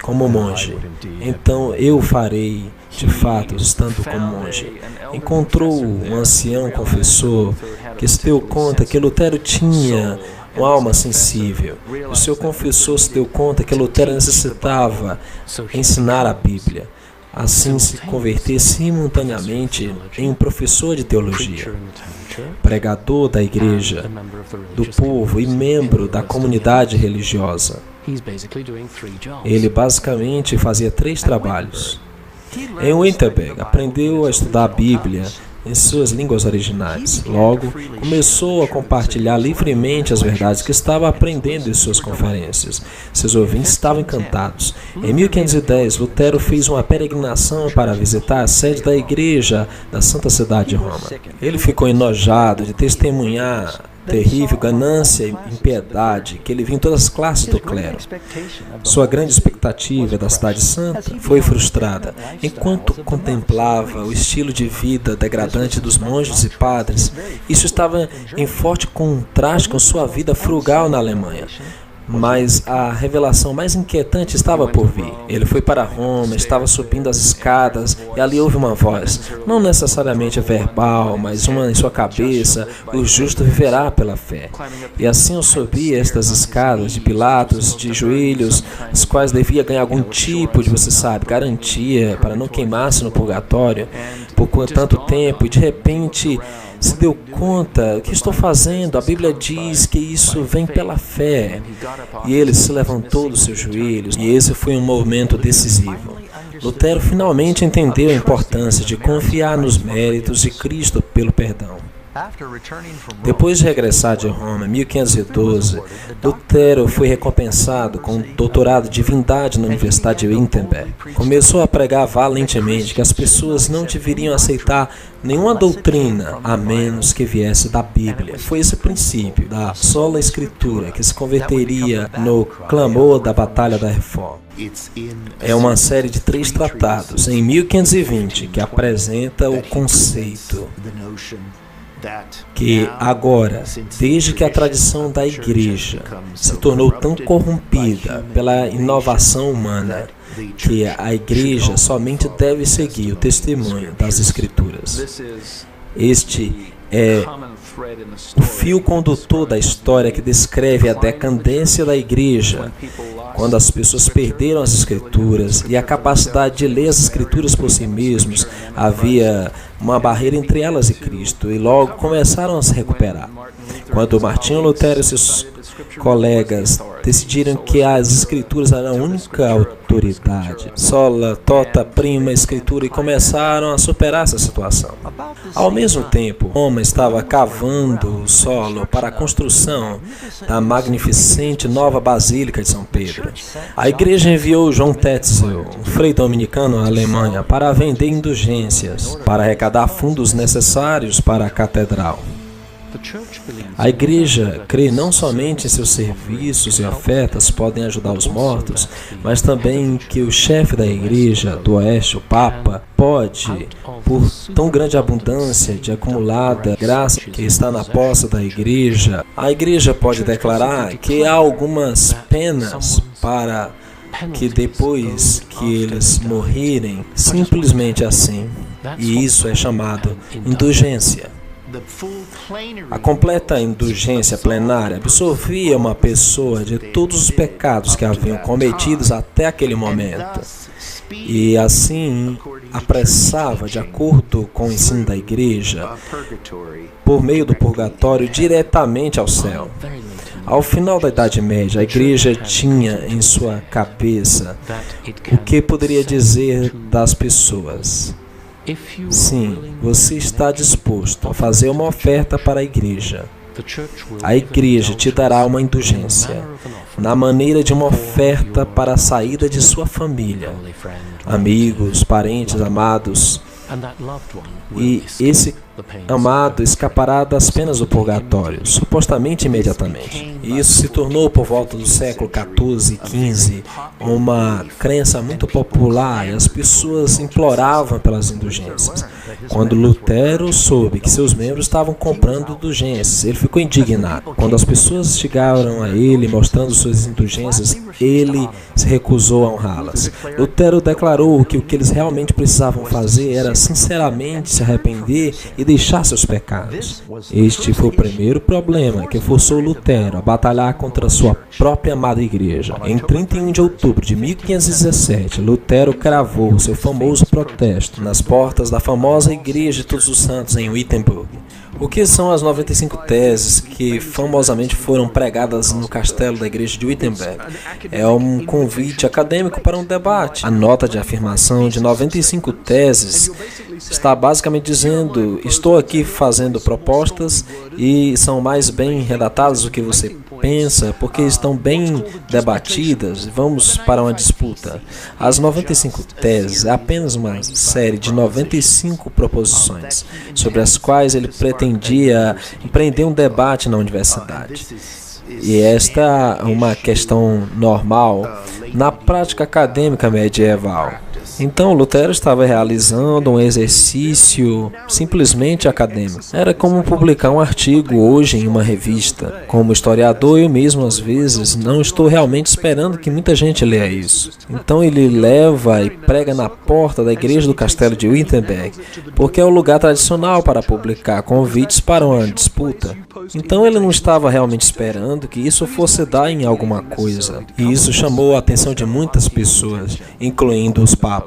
como monge, então eu farei, de fato, estando como monge. Encontrou um ancião confessor que se deu conta que Lutero tinha uma alma sensível. O seu confessor se deu conta que Lutero necessitava ensinar a Bíblia, assim se converter simultaneamente em um professor de teologia, pregador da igreja, do povo e membro da comunidade religiosa. Ele basicamente fazia 3 trabalhos. Em Wittenberg, aprendeu a estudar a Bíblia em suas línguas originais. Logo, começou a compartilhar livremente as verdades que estava aprendendo em suas conferências. Seus ouvintes estavam encantados. Em 1510, Lutero fez uma peregrinação para visitar a sede da igreja da Santa Cidade de Roma. Ele ficou enojado de testemunhar terrível ganância e impiedade que ele viu em todas as classes do clero. Sua grande expectativa da cidade santa foi frustrada. Enquanto contemplava o estilo de vida degradante dos monges e padres, isso estava em forte contraste com sua vida frugal na Alemanha. Mas a revelação mais inquietante estava por vir. Ele foi para Roma, estava subindo as escadas e ali houve uma voz, não necessariamente verbal, mas uma em sua cabeça: o justo viverá pela fé. E assim eu subi estas escadas de Pilatos, de joelhos, as quais devia ganhar algum tipo de, você sabe, garantia para não queimar-se no purgatório por tanto tempo, e de repente se deu conta: o que estou fazendo? A Bíblia diz que isso vem pela fé. E ele se levantou dos seus joelhos, e esse foi um movimento decisivo. Lutero finalmente entendeu a importância de confiar nos méritos de Cristo pelo perdão. Depois de regressar de Roma em 1512, Lutero foi recompensado com um doutorado de divindade na Universidade de Wittenberg. Começou a pregar valentemente que as pessoas não deveriam aceitar nenhuma doutrina a menos que viesse da Bíblia. Foi esse princípio da sola Escritura que se converteria no clamor da Batalha da Reforma. É uma série de 3 tratados em 1520 que apresenta o conceito que agora, desde que a tradição da igreja se tornou tão corrompida pela inovação humana, que a igreja somente deve seguir o testemunho das Escrituras. Este é o fio condutor da história que descreve a decadência da igreja, quando as pessoas perderam as Escrituras e a capacidade de ler as Escrituras por si mesmos. Havia uma barreira entre elas e Cristo, e logo começaram a se recuperar. Quando Martinho Lutero e seus colegas decidiram que as Escrituras eram a única autoridade, sola, tota, prima Escritura, e começaram a superar essa situação. Ao mesmo tempo, Roma estava cavando o solo para a construção da magnificente nova Basílica de São Pedro. A igreja enviou João Tetzel, um frei dominicano à Alemanha, para vender indulgências, para arrecadar fundos necessários para a catedral. A igreja crê não somente em seus serviços e ofertas podem ajudar os mortos, mas também que o chefe da igreja do Oeste, o Papa, pode, por tão grande abundância de acumulada graça que está na posse da igreja, a igreja pode declarar que há algumas penas para que depois que eles morrerem, simplesmente assim. E isso é chamado indulgência. A completa indulgência plenária absolvia uma pessoa de todos os pecados que haviam cometidos até aquele momento. E assim apressava, de acordo com o ensino da Igreja, por meio do purgatório, diretamente ao céu. Ao final da Idade Média, a Igreja tinha em sua cabeça o que poderia dizer das pessoas. Sim, você está disposto a fazer uma oferta para a Igreja. A Igreja te dará uma indulgência, na maneira de uma oferta para a saída de sua família, amigos, parentes, amados. E esse amado escapará das penas do purgatório, supostamente imediatamente. E isso se tornou, por volta do século XIV e XV, uma crença muito popular, e as pessoas imploravam pelas indulgências. Quando Lutero soube que seus membros estavam comprando indulgências, ele ficou indignado. Quando as pessoas chegaram a ele mostrando suas indulgências, ele se recusou a honrá-las. Lutero declarou que o que eles realmente precisavam fazer era sinceramente se arrepender e deixar seus pecados. Este foi o primeiro problema que forçou Lutero a batalhar contra sua própria amada Igreja. Em 31 de outubro de 1517, Lutero cravou seu famoso protesto nas portas da famosa Igreja de Todos os Santos em Wittenberg. O que são as 95 teses que famosamente foram pregadas no castelo da Igreja de Wittenberg? É um convite acadêmico para um debate. A nota de afirmação de 95 teses está basicamente dizendo: estou aqui fazendo propostas e são mais bem redatadas do que você pensa, porque estão bem debatidas. Vamos para uma disputa. As 95 teses é apenas uma série de 95 proposições sobre as quais ele pretendia empreender um debate na universidade. E esta é uma questão normal na prática acadêmica medieval. Então, Lutero estava realizando um exercício simplesmente acadêmico. Era como publicar um artigo hoje em uma revista. Como historiador, eu mesmo, às vezes, não estou realmente esperando que muita gente leia isso. Então, ele leva e prega na porta da igreja do castelo de Wittenberg, porque é o lugar tradicional para publicar convites para uma disputa. Então, ele não estava realmente esperando que isso fosse dar em alguma coisa. E isso chamou a atenção de muitas pessoas, incluindo os papas.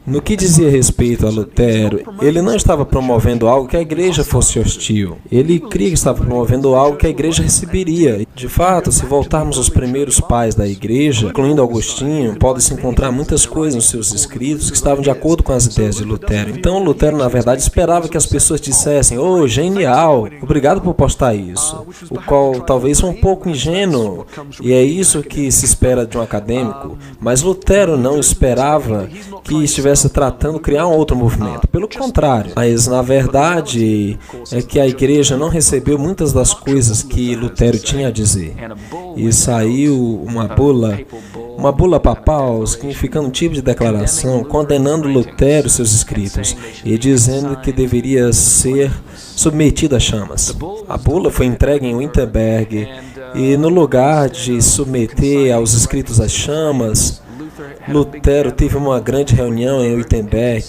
No que dizia respeito a Lutero, ele não estava promovendo algo que a igreja fosse hostil. Ele cria que estava promovendo algo que a igreja receberia. De fato, se voltarmos aos primeiros pais da igreja, incluindo Agostinho, pode-se encontrar muitas coisas nos seus escritos que estavam de acordo com as ideias de Lutero. Então, Lutero, na verdade, esperava que as pessoas dissessem: "Oh, genial, obrigado por postar isso", o qual talvez foi um pouco ingênuo, e é isso que se espera de um acadêmico. Mas Lutero não esperava que estivesse tratando de criar um outro movimento. Pelo contrário, mas na verdade é que a igreja não recebeu muitas das coisas que Lutero tinha a dizer. E saiu uma bula papal, significando um tipo de declaração, condenando Lutero e seus escritos, e dizendo que deveria ser submetido a chamas. A bula foi entregue em Wittenberg, e no lugar de submeter aos escritos às chamas, Lutero teve uma grande reunião em Wittenberg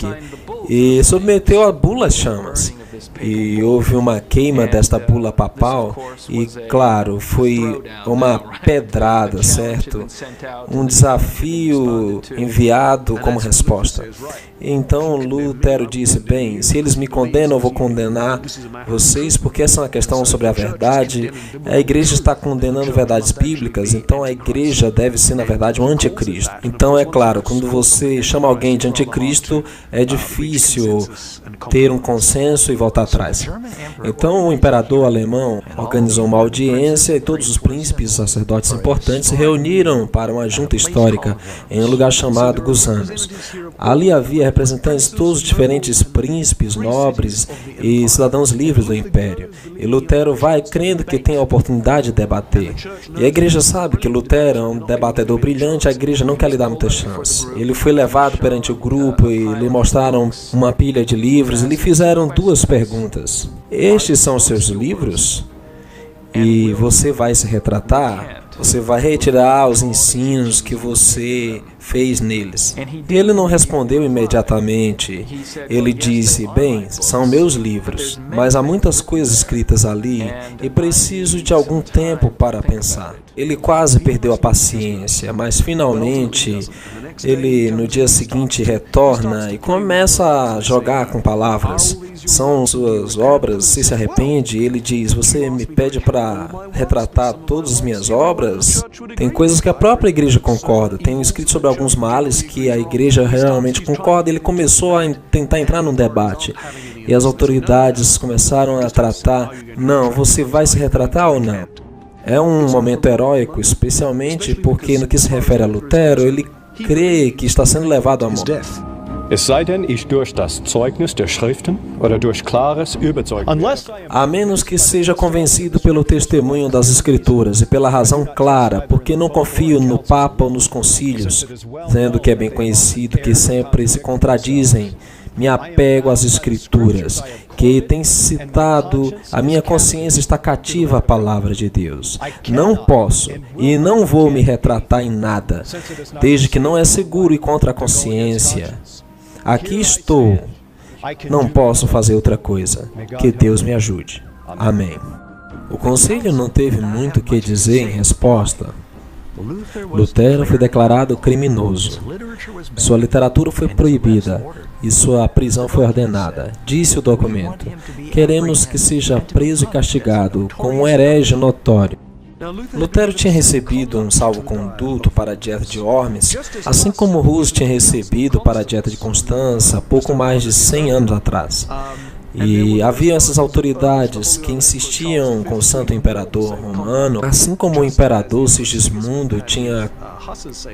e submeteu a bula às chamas. E houve uma queima desta bula papal e, claro, foi uma pedrada, certo? Um desafio enviado como resposta. Então Lutero disse: bem, se eles me condenam, eu vou condenar vocês, porque essa é uma questão sobre a verdade. A igreja está condenando verdades bíblicas, então a igreja deve ser, na verdade, um anticristo. Então, é claro, quando você chama alguém de anticristo, é difícil ter um consenso e voltar atrás. Então, o imperador alemão organizou uma audiência e todos os príncipes e sacerdotes importantes se reuniram para uma junta histórica em um lugar chamado Gusanos. Ali havia representantes de todos os diferentes príncipes, nobres e cidadãos livres do império. E Lutero vai crendo que tem a oportunidade de debater. E a igreja sabe que Lutero é um debatedor brilhante, a igreja não quer lhe dar muita chance. Ele foi levado perante o grupo e lhe mostraram uma pilha de livros e lhe fizeram duas perguntas. Estes são os seus livros? E você vai se retratar? Você vai retirar os ensinos que você fez neles. E ele não respondeu imediatamente. Ele disse, bem, são meus livros, mas há muitas coisas escritas ali e preciso de algum tempo para pensar. Ele quase perdeu a paciência, mas finalmente ele no dia seguinte retorna e começa a jogar com palavras. São suas obras, se arrepende, ele diz, você me pede para retratar todas as minhas obras? Tem coisas que a própria igreja concorda, tem escrito sobre alguns males que a igreja realmente concorda. Ele começou a tentar entrar num debate e as autoridades começaram a tratar, não, você vai se retratar ou não? É um momento heróico, especialmente porque no que se refere a Lutero, ele crê que está sendo levado à morte. Es sei denn, ich durch das Zeugnis der Schriften oder durch klares Überzeugen. A menos que seja convencido pelo testemunho das Escrituras e pela razão clara, porque não confio no Papa ou nos concílios, sendo que é bem conhecido que sempre se contradizem. Me apego às Escrituras, que tem citado, a minha consciência está cativa à palavra de Deus. Não posso e não vou me retratar em nada, desde que não é seguro e contra a consciência. Aqui estou. Não posso fazer outra coisa. Que Deus me ajude. Amém. O conselho não teve muito o que dizer em resposta. Lutero foi declarado criminoso. Sua literatura foi proibida e sua prisão foi ordenada. Disse o documento: queremos que seja preso e castigado como um herege notório. Lutero tinha recebido um salvo-conduto para a dieta de Worms, assim como Hus tinha recebido para a dieta de Constança, pouco mais de 100 anos atrás. E havia essas autoridades que insistiam com o Santo Imperador Romano, assim como o Imperador Sigismundo tinha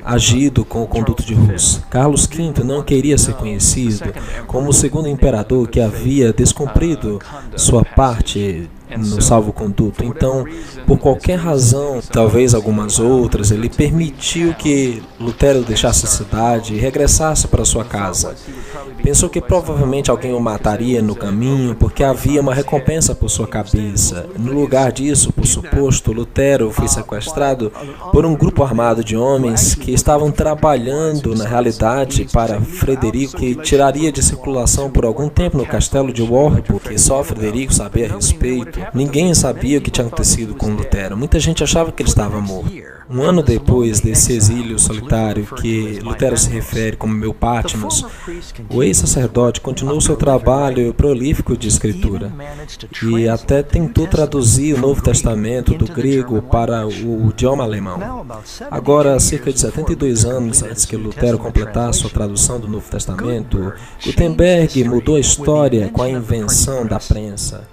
agido com o conduto de Hus. Carlos V não queria ser conhecido como o segundo imperador que havia descumprido sua parte no salvo-conduto. Então, por qualquer razão, talvez algumas outras, ele permitiu que Lutero deixasse a cidade e regressasse para sua casa. Pensou que provavelmente alguém o mataria no caminho, porque havia uma recompensa por sua cabeça. No lugar disso, por suposto, Lutero foi sequestrado por um grupo armado de homens que estavam trabalhando, na realidade, para Frederico, que tiraria de circulação por algum tempo no castelo de Warburg, que só Frederico sabia a respeito. Ninguém sabia o que tinha acontecido com Lutero. Muita gente achava que ele estava morto. Um ano depois desse exílio solitário, que Lutero se refere como meu Patmos, o ex-sacerdote continuou seu trabalho prolífico de escritura e até tentou traduzir o Novo Testamento do grego para o idioma alemão. Agora, cerca de 72 anos antes que Lutero completasse sua tradução do Novo Testamento, Gutenberg mudou a história com a invenção da prensa.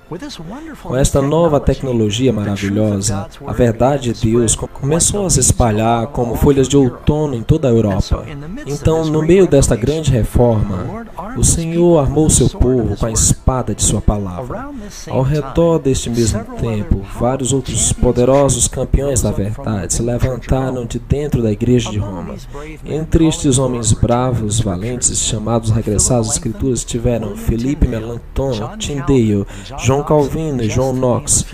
Com esta nova tecnologia maravilhosa, a verdade de Deus começou a se espalhar como folhas de outono em toda a Europa. Então, no meio desta grande reforma, o Senhor armou seu povo com a espada de sua palavra. Ao redor deste mesmo tempo, vários outros poderosos campeões da verdade se levantaram de dentro da igreja de Roma. Entre estes homens bravos, valentes, chamados a regressar às Escrituras, estiveram Philippe Melanchthon, Tyndale, John Calvino e John Knox,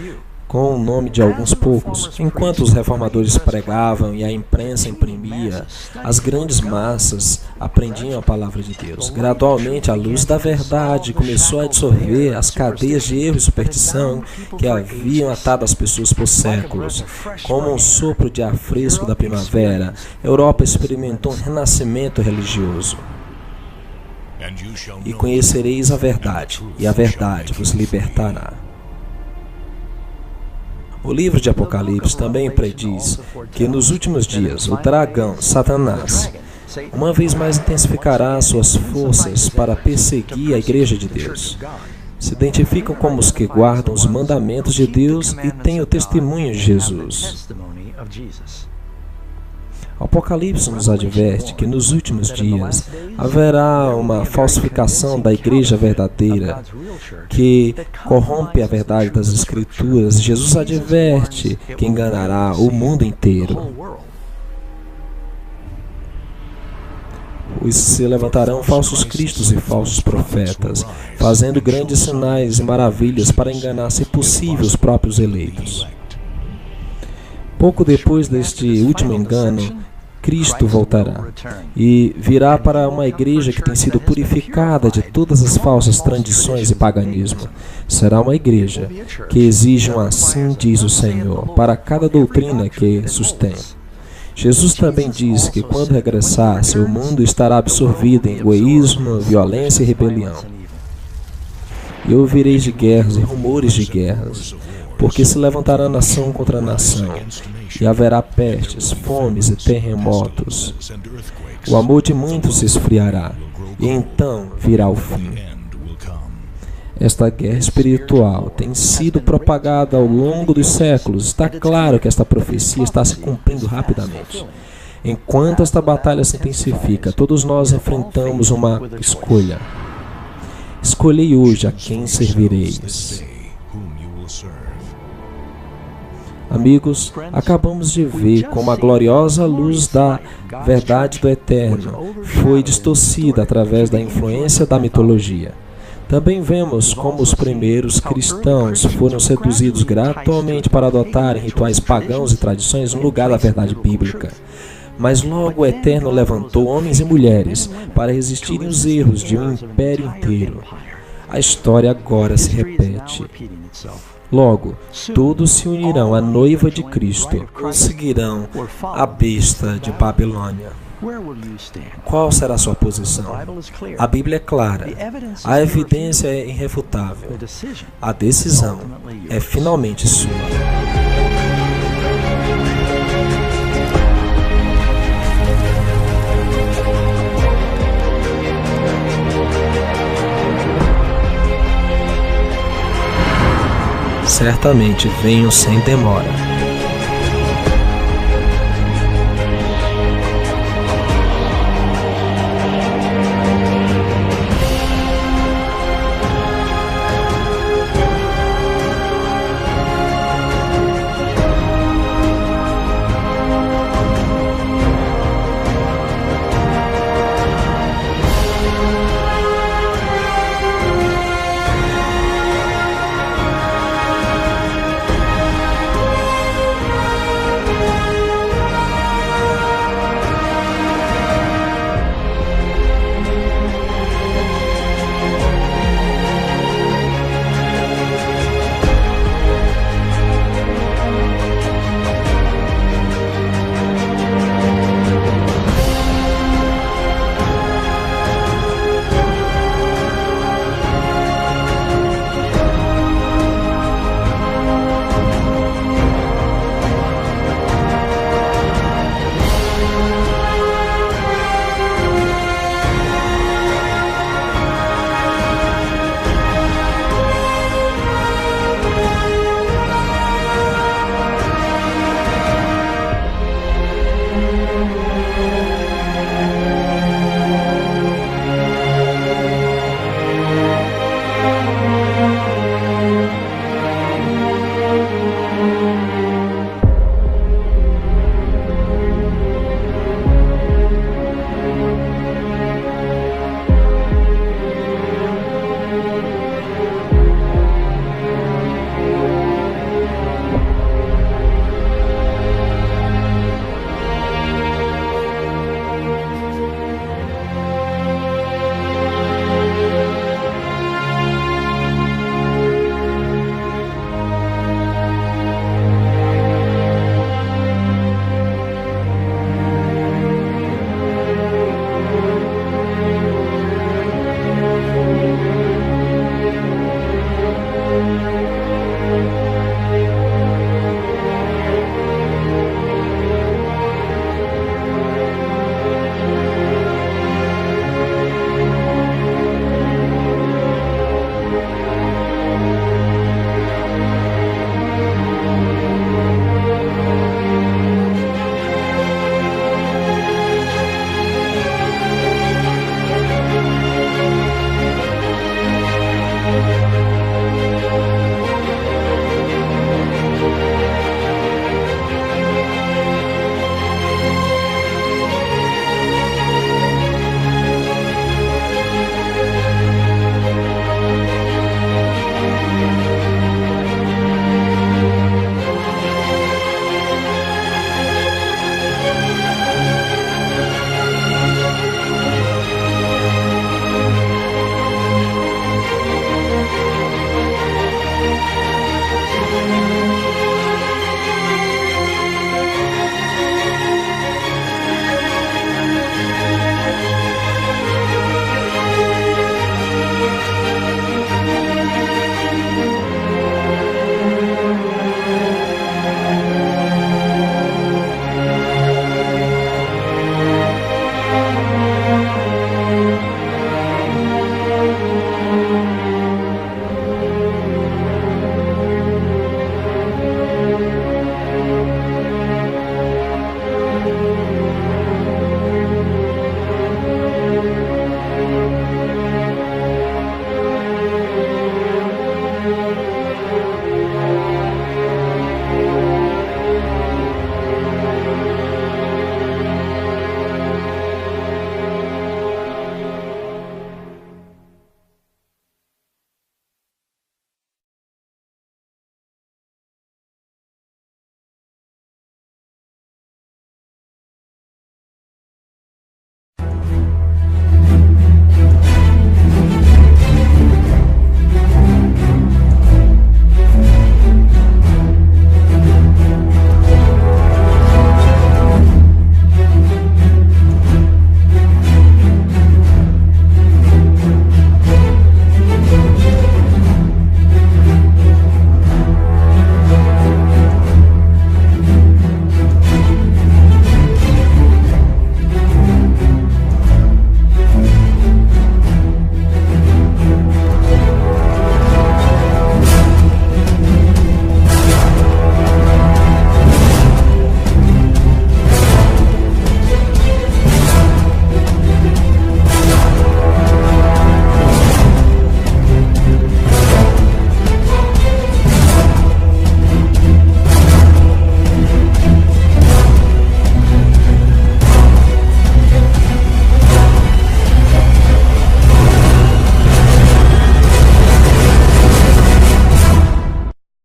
com o nome de alguns poucos. Enquanto os reformadores pregavam e a imprensa imprimia, as grandes massas aprendiam a palavra de Deus. Gradualmente, a luz da verdade começou a dissolver as cadeias de erro e superstição que haviam atado as pessoas por séculos. Como um sopro de ar fresco da primavera, a Europa experimentou um renascimento religioso. E conhecereis a verdade, e a verdade vos libertará. O livro de Apocalipse também prediz que nos últimos dias o dragão, Satanás, uma vez mais intensificará suas forças para perseguir a igreja de Deus. Se identificam como os que guardam os mandamentos de Deus e têm o testemunho de Jesus. O Apocalipse nos adverte que nos últimos dias haverá uma falsificação da igreja verdadeira que corrompe a verdade das Escrituras. Jesus adverte que enganará o mundo inteiro. Pois se levantarão falsos cristos e falsos profetas, fazendo grandes sinais e maravilhas para enganar, se possível, os próprios eleitos. Pouco depois deste último engano, Cristo voltará e virá para uma igreja que tem sido purificada de todas as falsas tradições e paganismo. Será uma igreja que exige um assim diz o Senhor para cada doutrina que sustém. Jesus também disse que quando regressar, seu mundo estará absorvido em egoísmo, violência e rebelião. E ouvireis de guerras e rumores de guerras, porque se levantará nação contra nação, e haverá pestes, fomes e terremotos. O amor de muitos se esfriará, e então virá o fim. Esta guerra espiritual tem sido propagada ao longo dos séculos. Está claro que esta profecia está se cumprindo rapidamente. Enquanto esta batalha se intensifica, todos nós enfrentamos uma escolha. Escolhei hoje a quem servireis. Amigos, acabamos de ver como a gloriosa luz da verdade do Eterno foi distorcida através da influência da mitologia. Também vemos como os primeiros cristãos foram seduzidos gradualmente para adotarem rituais pagãos e tradições no lugar da verdade bíblica. Mas logo o Eterno levantou homens e mulheres para resistirem aos erros de um império inteiro. A história agora se repete. Logo, todos se unirão à noiva de Cristo ou seguirão a besta de Babilônia. Qual será a sua posição? A Bíblia é clara. A evidência é irrefutável. A decisão é finalmente sua. Certamente venho sem demora.